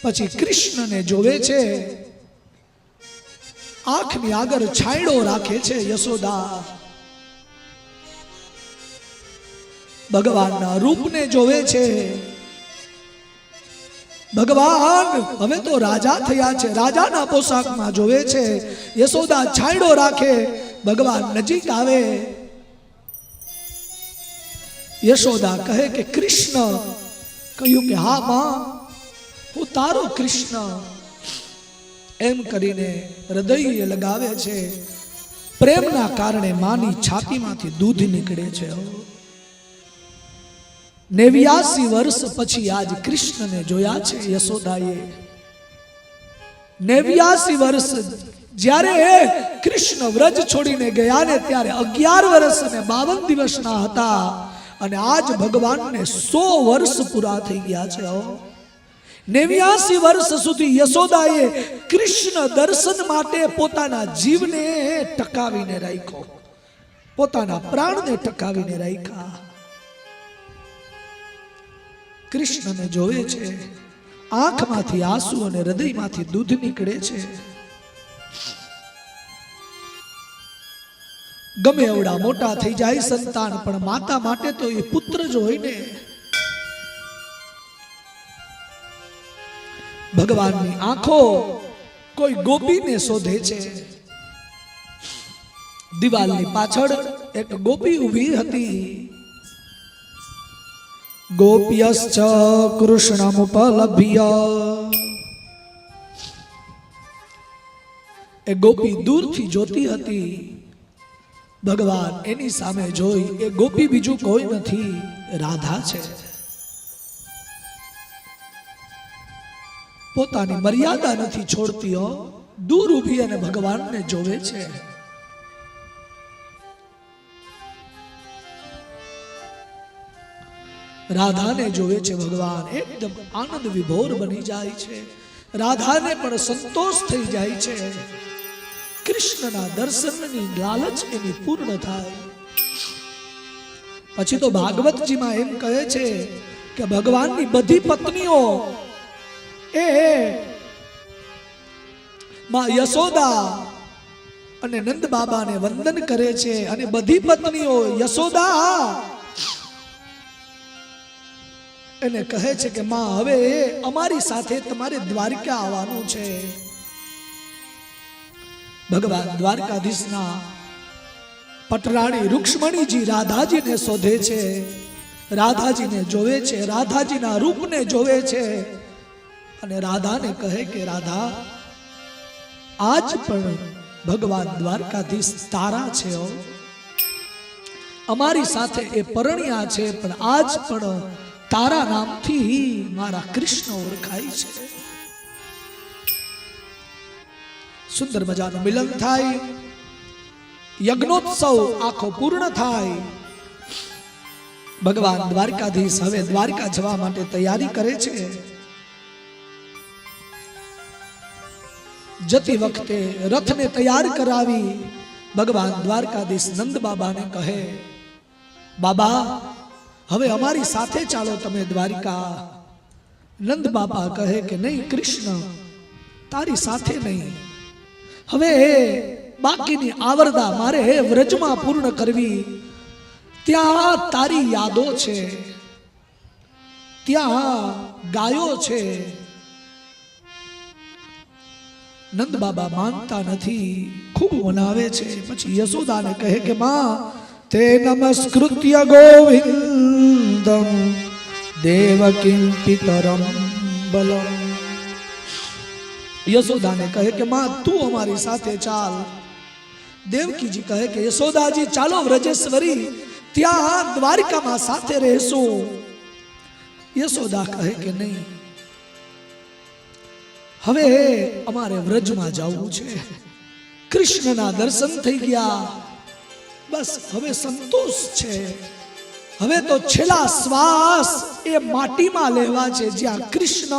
Speaker 1: પછી કૃષ્ણને જોવે છે. આંખની આગળ છાંયડો રાખે છે યશોદા. ભગવાનના રૂપને જોવે છે. ભગવાન હવે તો રાજા થયા છે, રાજાના પોશાકમાં જોવે છે. યશોદા છાંયડો રાખે, ભગવાન નજીક આવે. યશોદા કહે કે કૃષ્ણ. કહ્યું કે હા માં, હું તારો કૃષ્ણ. એમ કરીને હૃદય લગાવે છે. પ્રેમના કારણે માની છાતીમાંથી દૂધ નીકળે છે. 89 વર્ષ પછી આજ કૃષ્ણને જોયા છે યશોદાએ. 89 વર્ષ જ્યારે કૃષ્ણ વ્રજ છોડીને ગયા ને ત્યારે 11 વર્ષ અને 52 દિવસના હતા, અને આજ ભગવાનને 100 વર્ષ પૂરા થઈ ગયા છે. 89 વર્ષ સુધી યશોદાએ કૃષ્ણ દર્શન માટે પોતાના જીવને ટકાવીને રાખ્યો, પોતાના પ્રાણને ટકાવીને રાખ્યા. કૃષ્ણને જોવે છે, આંખમાંથી આંસુ અને હૃદયમાંથી દૂધ નીકળે છે. ગમે એવડા મોટા થઈ જાય સંતાન, પણ માતા માટે તો એ પુત્ર જ હોય ને. ભગવાનની આંખો કોઈ ગોપીને શોધે છે. દિવાલની પાછળ એક ગોપી ઊભી હતી. ગોપ્યશ્ચ કૃષ્ણમુપલભ્ય. એ ગોપી દૂરથી જોતી હતી. ભગવાન એની સામે જોઈ. એ ગોપી બીજું કોઈ નથી, રાધા છે. પોતાની મર્યાદા નથી છોડતી હો. દૂર ઊભી અને ભગવાનને જોવે છે. રાધાને જોવે છે ભગવાન. એકદમ આનંદ વિભોર બની જાય છે. રાધાને પણ સંતોષ થઈ જાય છે. કૃષ્ણના દર્શનની લાલચ એની પૂર્ણ થાય. પછી તો ભાગવતજીમાં એમ કહે છે કે ભગવાનની બધી પત્નીઓ એ માં યશોદા અને નંદ બાબાને વંદન કરે છે. અને બધી પત્નીઓ યશોદા એને કહે છે કે માં હવે અમારી સાથે તમારે દ્વારકા આવવાનું છે. ભગવાન દ્વારકાધીશના પટરાણી રૂક્ષ્મણીજી રાધાજીને શોધે છે, રાધાજીને જોવે છે, રાધાજીના રૂપને જોવે છે. અને રાધાને કહે કે રાધા, આજ પણ ભગવાન દ્વારકાધીશ તારા છે. અમારી સાથે એ પરણ્યા છે, પણ આજ પણ તારા નામથી મારા કૃષ્ણ ઓળખાય છે. સુંદર મજાનું મિલન થાય. યજ્ઞોત્સવ આખો પૂર્ણ થાય. ભગવાન દ્વારકાધીશ હવે દ્વારકા જવા માટે તૈયારી કરે છે. જતી વખતે રથને તૈયાર કરાવી ભગવાન દ્વારકાધીશ નંદ બાબાને કહે, બાબા હવે અમારી સાથે ચાલો તમે દ્વારિકા. નંદ બાબા કહે કે નહીં કૃષ્ણ, તારી સાથે નહીં. હવે બાકીની આવરદા મારે વ્રજમાં પૂર્ણ કરવી. ત્યાં તારી યાદો છે, ત્યાં ગાયો છે. નંદ બાબા માનતા નથી, ખૂબ મનાવે છે. પછી યશોદાને કહે કે માં, તે નમસ્કૃત્ય ગોવિંદમ દેવકીમ પિતરમ બલમ. યશોદાને કહે કે માં તું અમારી સાથે ચાલ. દેવકીજી કહે કે યશોદાજી ચાલો વ્રજેશ્વરી, ત્યાં દ્વારિકામાં સાથે રહેશું. યશોદા કહે કે નહીં, હવે અમારે વ્રજમાં જવું છે. કૃષ્ણના દર્શન થઈ ગયા, બસ હવે સંતોષ છે. હવે તો છેલ્લા શ્વાસ એ માટીમાં લેવા છે જ્યાં કૃષ્ણ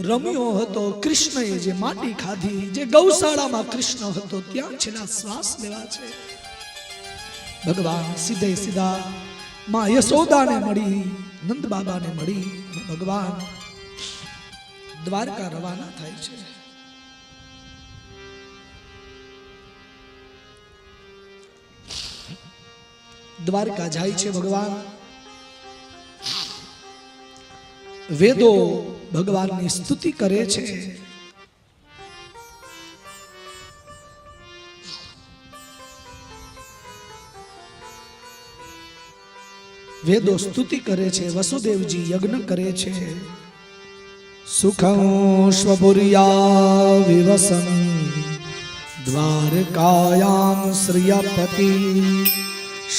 Speaker 1: રમ્યો હતો. કૃષ્ણએ જે માટી ખાધી, જે ગૌશાળામાં કૃષ્ણ હતો, ત્યાં છેલ્લા શ્વાસ લેવા છે. ભગવાન સીધે સીધા માં યશોદાને મળી, નંદ બાબાને મળી, ભગવાન દ્વારકા રવાના થાય છે. દ્વારકા જાય છે ભગવાન. વેદો ભગવાનની સ્તુતિ કરે છે. વેદો સ્તુતિ કરે છે. વસુદેવજી યજ્ઞ કરે છે. સુખં સ્વપુર્યા વિવસન દ્વારકાયામ શ્રિયપતિ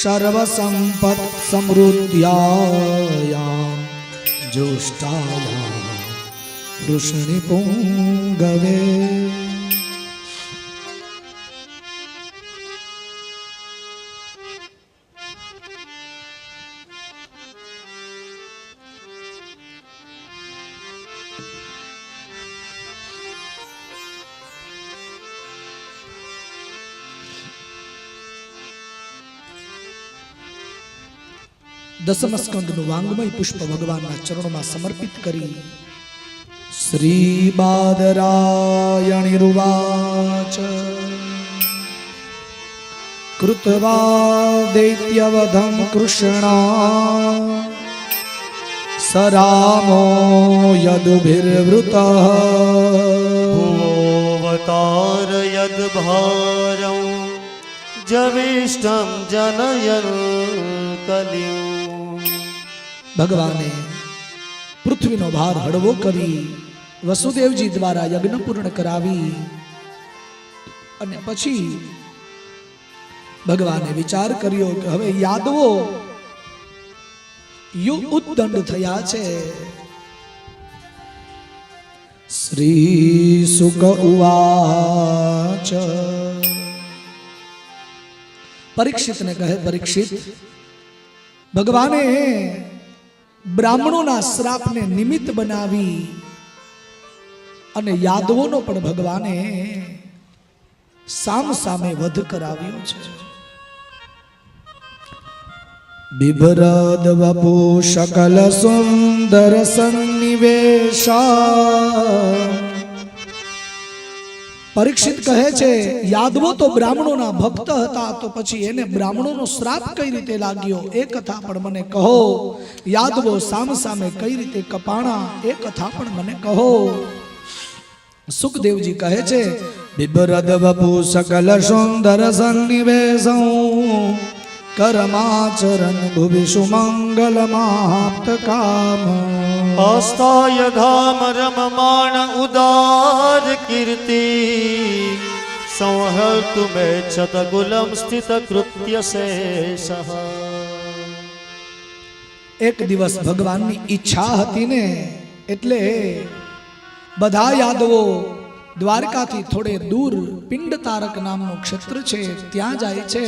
Speaker 1: સર્વસંપત સમૃદ્ધ્યાયામ જોષ્ટાયામ વૃષ્ણિ પુંગવે. દસમ સ્કંદનું વાંગમય પુષ્પ ભગવાનના ચરણોમાં સમર્પિત કરી શ્રી બાદરાયણિરુવાચ કૃત્વા દૈત્યવધમ કૃષ્ણા સરામો યદુભિર્વૃતઃ
Speaker 4: ભુવોવતાર યદ્ભારં જવિષ્ઠં જનયન કલિયું.
Speaker 1: ભગવાને પૃથ્વીનો ભાર હળવો કરી વસુદેવજી દ્વારા યજ્ઞ પૂર્ણ કરાવી અને પછી ભગવાને વિચાર કર્યો કે હવે યાદવો ઉદ્દંડ થયા છે. શ્રી સુક ઉવાચ. પરીક્ષિતને કહે, પરીક્ષિત, ભગવાને બ્રાહ્મણોના શ્રાપને નિમિત્ત બનાવી અને યાદવોનો પણ ભગવાને સામ સામે વધ કરાવ્યો છે. બિભરદ વપુ શકલ સુંદર સન્નિવેશા. પરીક્ષિત કહે છે યાદવો તો બ્રાહ્મણોના ભક્ત હતા, તો પછી એને બ્રાહ્મણોનો શ્રાપ કઈ રીતે લાગ્યો એ કથા પણ મને કહો. યાદવો સામ સામે કઈ રીતે કપાણા એ કથા પણ મને કહો. સુખદેવજી કહે છે બિભરદ વપુ સકલ સુંદર સન્નિવેશં કર્માચરણ ભુવિ સુમંગલ માપ્ત કામ.
Speaker 4: આસ્થાય ધામ રમમાણ ઉદાર કીર્તિ સંહર્તુ મે છતગુલમ સ્થિત કૃત્ય શેષઃ.
Speaker 1: એક દિવસ ભગવાનની ઈચ્છા હતી ને એટલે બધા યાદવો દ્વારકાથી થોડે દૂર પિંડ તારક નામનું ક્ષેત્ર છે ત્યાં જાય છે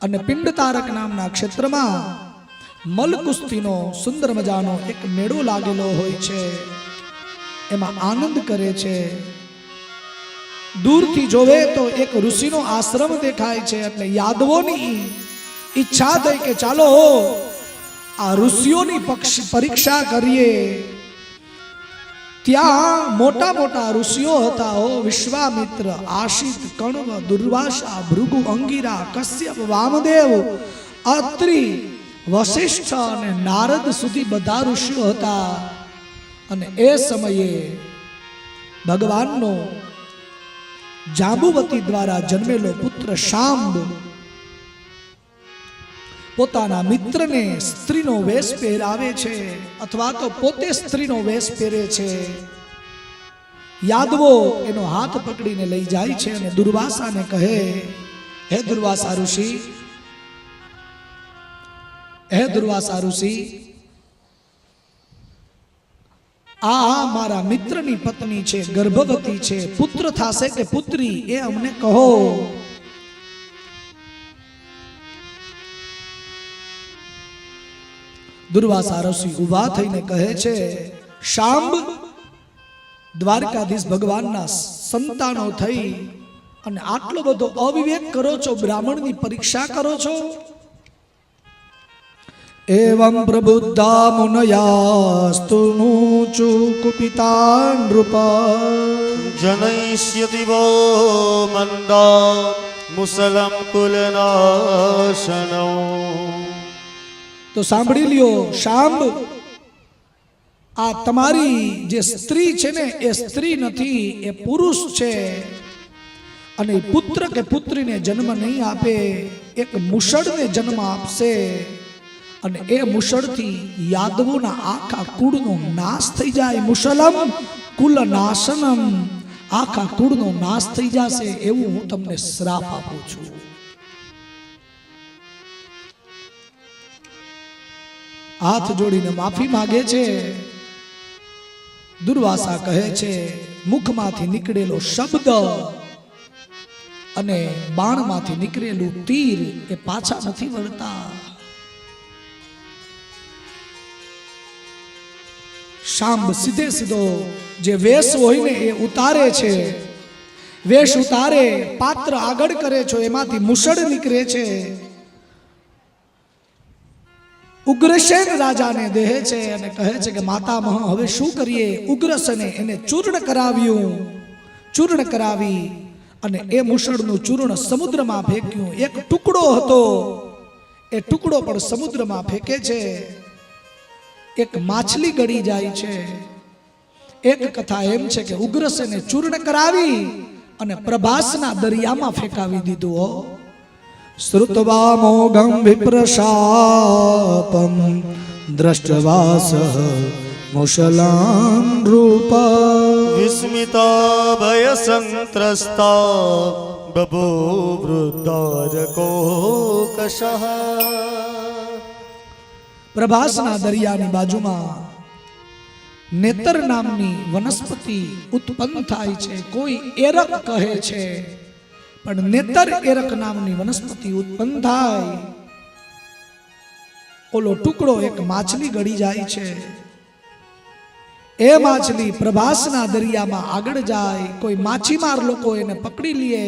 Speaker 1: અને પિંડ તારક નામના ક્ષેત્રમાં મલકુસ્તીનો સુંદર મજાનો એક મેળો લાગેલો હોય છે. એમાં આનંદ કરે છે. દૂરથી જોવે તો એક ઋષિનો આશ્રમ દેખાય છે. એટલે યાદવોની ઈચ્છા થઈ કે ચાલો આ ઋષિઓની પરીક્ષા કરીએ. ત્યાં મોટા મોટા ઋષિઓ હતા હો. વિશ્વામિત્ર, આશિત, કણવ, દુર્વાસા, ભૃગુ, અંગીરા, કશ્યપ, વામદેવ, અત્રિ, વશિષ્ઠ અને નારદ સુધી બધા ઋષિઓ હતા. અને એ સમયે ભગવાનનો જાંબુવતી દ્વારા જન્મેલો પુત્ર શાંબ પોતાના મિત્રને સ્ત્રીનો વેશ પહેરાવે છે અથવા તો પોતે સ્ત્રીનો વેશ પહેરે છે. યાદવો એનો હાથ પકડીને લઈ જાય છે અને દુર્વાસાને કહે, હે દુર્વાસા ઋષિ, હે દુર્વાસા ઋષિ, આ મારા મિત્રની પત્ની છે, ગર્ભવતી છે, પુત્ર થશે કે પુત્રી એ અમને કહો. દુર્વાસા ઋષિ ઉભા થઈને કહે છે, શાંબ, દ્વારકાધીશ ભગવાનના સંતાનો થઈ અને આટલો બધો અવિવેક કરો છો, બ્રાહ્મણની પરીક્ષા કરો છો. एवं प्रबुद्धा मुनयास्तु नूचु कुपिता नृप
Speaker 4: जनयिष्यति वो मंदा मुसलम कुलनाशनो।
Speaker 1: तो सांभળી લ્યો શાંભ, આ તમારી જે સ્ત્રી છે ને એ સ્ત્રી નથી, એ પુરુષ છે અને પુત્ર કે પુત્રીને જન્મ નહીં આપે, એક મુષળને જન્મ આપશે અને એ મુષળથી યાદવોના આખા કુળનો નાશ થઈ જાય. મુસલમ કુલ નાશનમ, આખા કુળનો નાશ થઈ જશે એવું હું તમને શ્રાપ આપું છું. હાથ જોડીને માફી માગે છે. દુર્વાસા કહે છે મુખમાંથી નીકળેલો શબ્દ અને બાણમાંથી નીકળેલું તીર એ પાછા નથી વળતા. શાંભ સીધે સીધો જે વેશ હોય ને એ ઉતારે છે. વેશ ઉતારે, પાત્ર આગળ કરે છે, એમાંથી મુસળ નીકળે છે. ઉગ્રસેન રાજાને દેહે છે અને કહે છે કે માતામહ હવે શું કરીએ. ઉગ્રસેને એને ચૂર્ણ કરાવ્યું. ચૂર્ણ કરાવી અને એ મુસળનું ચૂર્ણ સમુદ્રમાં ફેંક્યું. એક ટુકડો હતો, એ ટુકડો પણ સમુદ્રમાં ફેંકે છે. એક માછલી ગળી જાય છે. એક કથા એમ છે કે ઉગ્રસેને ચૂર્ણ કરાવી અને પ્રભાસના દરિયામાં ફેંકાવી દીધું. શ્રુત્વા મોઘમ વિપ્રશાપમ દ્રષ્ટવા સહ મુસલામ રૂપ
Speaker 4: વિસ્મિતા ભય સંત્રસ્તા બભૂવૃદ્ધારકો કશઃ.
Speaker 1: પ્રભાસના દરિયાની બાજુમાં નેતર નામની વનસ્પતિ ઉત્પન્ન થાય છે. કોઈ એરક કહે છે, પણ નેતર એરક નામની વનસ્પતિ ઉત્પન્ન થાય. ઓલો ટુકડો એક માછલી ગળી જાય છે. એ માછલી પ્રભાસના દરિયામાં આગળ જાય. કોઈ માછીમાર લોકો એને પકડી લે,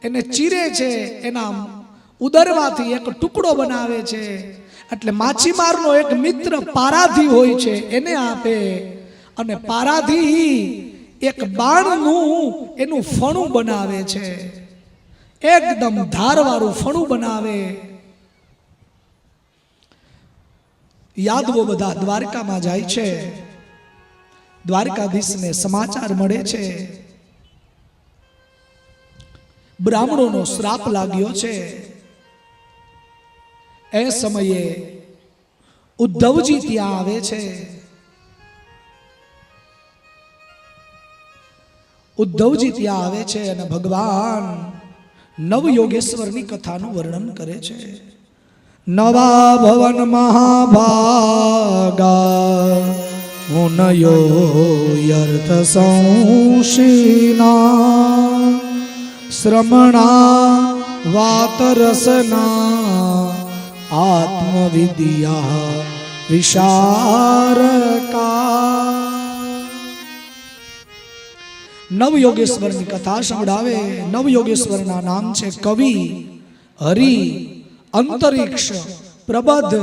Speaker 1: એને ચીરે છે, એના ઉદરમાંથી એક ટુકડો બનાવે છે. એટલે માછીમારનો એક મિત્ર પારાધી હોય છે, એને આપે અને પારાધી એક બાણનું એનું ફણું બનાવે છે. એકદમ ધારવાળું ફણું બનાવે. યાદવો બધા દ્વારકામાં જાય છે. દ્વારકાધીશને સમાચાર મળે છે બ્રાહ્મણોનો શ્રાપ લાગ્યો છે. એ સમયે ઉદ્ધવજી ત્યાં આવે છે. ઉદ્ધવજી ત્યાં આવે છે અને ભગવાન નવયોગેશ્વરની કથાનું વર્ણન કરે છે. નવા ભવન મહાભાગા મુનયો યર્થ સંશીના શ્રમણા વાતરસના આત્મવિદ્યા વિશારકા. નવયોગેશ્વરની કથા સંભળાવે. નવયોગેશ્વરના નામ છે કવિ, હરિ, અંતરિક્ષ, પ્રબધ,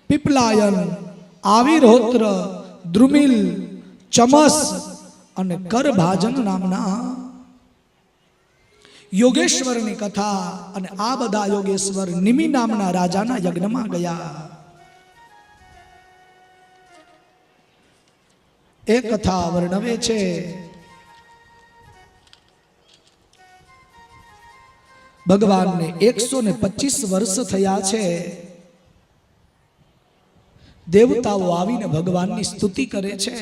Speaker 1: પીપલાયન, આવિર્હોત્ર, દ્રુમિલ, ચમસ અને કરભાજન નામના યોગેશ્વરની કથા. અને આ બધા યોગેશ્વર નિમિ નામના રાજાના યજ્ઞમાં ગયા. એ કથા વર્ણવે છે ભગવાનને 125 વર્ષ થયા છે. દેવતાઓ આવીને ભગવાનની સ્તુતિ કરે છે.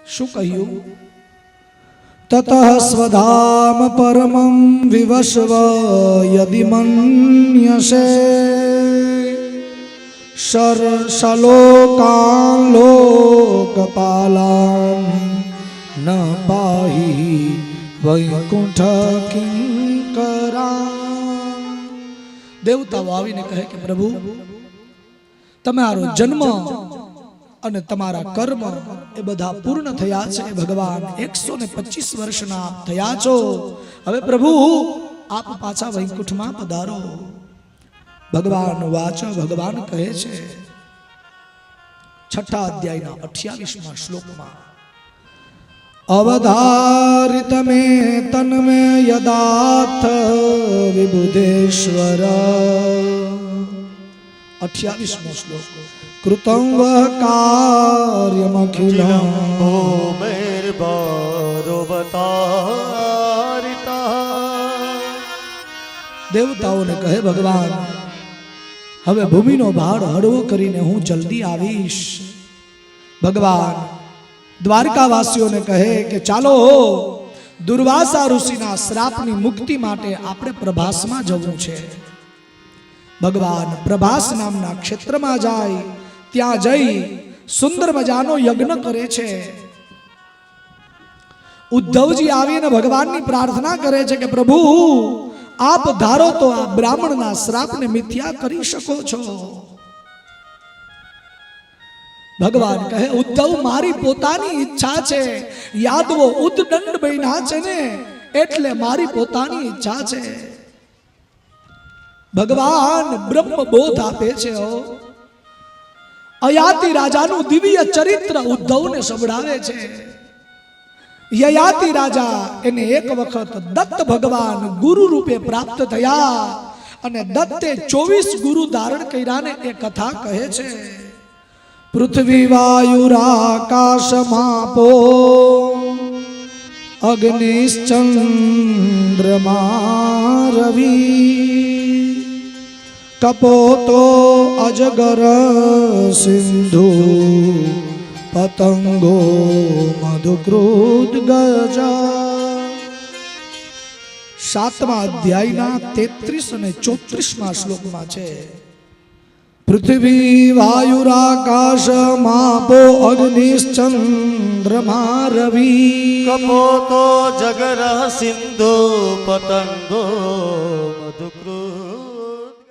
Speaker 1: શું કહ્યું? તતઃ સ્વધામ પરમં વિવસ્વ યદિ મન્યસે શલોકાન લોકપાલાન ન પાહિ વૈકુંઠ કિંકરા. દેવતાઓ આવીને કહે કે પ્રભુ, તમારો જન્મ અને તમારા કર્મ એ બધા પૂર્ણ થયા છે. ભગવાન 125 વર્ષના આપ થયા છો. હવે પ્રભુ આપ પાછા વૈકુંઠમાં પધારો. ભગવાન વાચ. ભગવાન કહે છે છઠ્ઠા અધ્યાયના 28મા શ્લોકમાં અવધારિત મે તન મે યદાર્થ વિબુધેશ્વર 28મો શ્લોક કૃતં વઃ કાર્યમખિલં દેવતાઓને કહે ભગવાન હવે ભૂમિનો ભાર હળવો કરીને હું જલ્દી આવીશ. ભગવાન દ્વારકાવાસીઓને કહે કે ચાલો દુર્વાસા ઋષિના શ્રાપની મુક્તિ માટે આપણે પ્રભાસમાં જવું છે. ભગવાન પ્રભાસ નામના ક્ષેત્રમાં જાય, ત્યાં જઈ સુંદર મજાનો યજ્ઞ કરે છે. ઉદ્ધવજી આવીને ભગવાનની પ્રાર્થના કરે છે કે પ્રભુ આપ ધારો તો આ બ્રાહ્મણના શ્રાપને મિથ્યા કરી શકો છો. ભગવાન કહે ઉદ્ધવ મારી પોતાની ઈચ્છા છે, યાદવો ઉદ્દંડ બન્યા છે ને એટલે મારી પોતાની ઈચ્છા છે. ભગવાન બ્રહ્મ બોધ આપે છે. અયાતિ રાજાનું દિવ્ય ચરિત્ર ઉદ્ધવને સંભળાવે છે. યયાતિ રાજા એને એક વખત દત્ત ભગવાન ગુરુ રૂપે પ્રાપ્ત થયા અને દત્તે 24 ગુરુ ધારણ કર્યાને એ કથા કહે છે. પૃથ્વી વાયુરાકાશ માપો અગ્નિશ્ચંદ્રમા રવિ કપોતો અજગર સિંધુ પતંગો મધુકૃત ગજા. 7મા અધ્યાયના 33 અને 34મા શ્લોકમાં છે પૃથ્વી વાયુરાકાશ માપો અગ્નિશ્ચંદ્રમા રવિ
Speaker 4: કપોતો જગર સિંધુ પતંગો મધુકૃત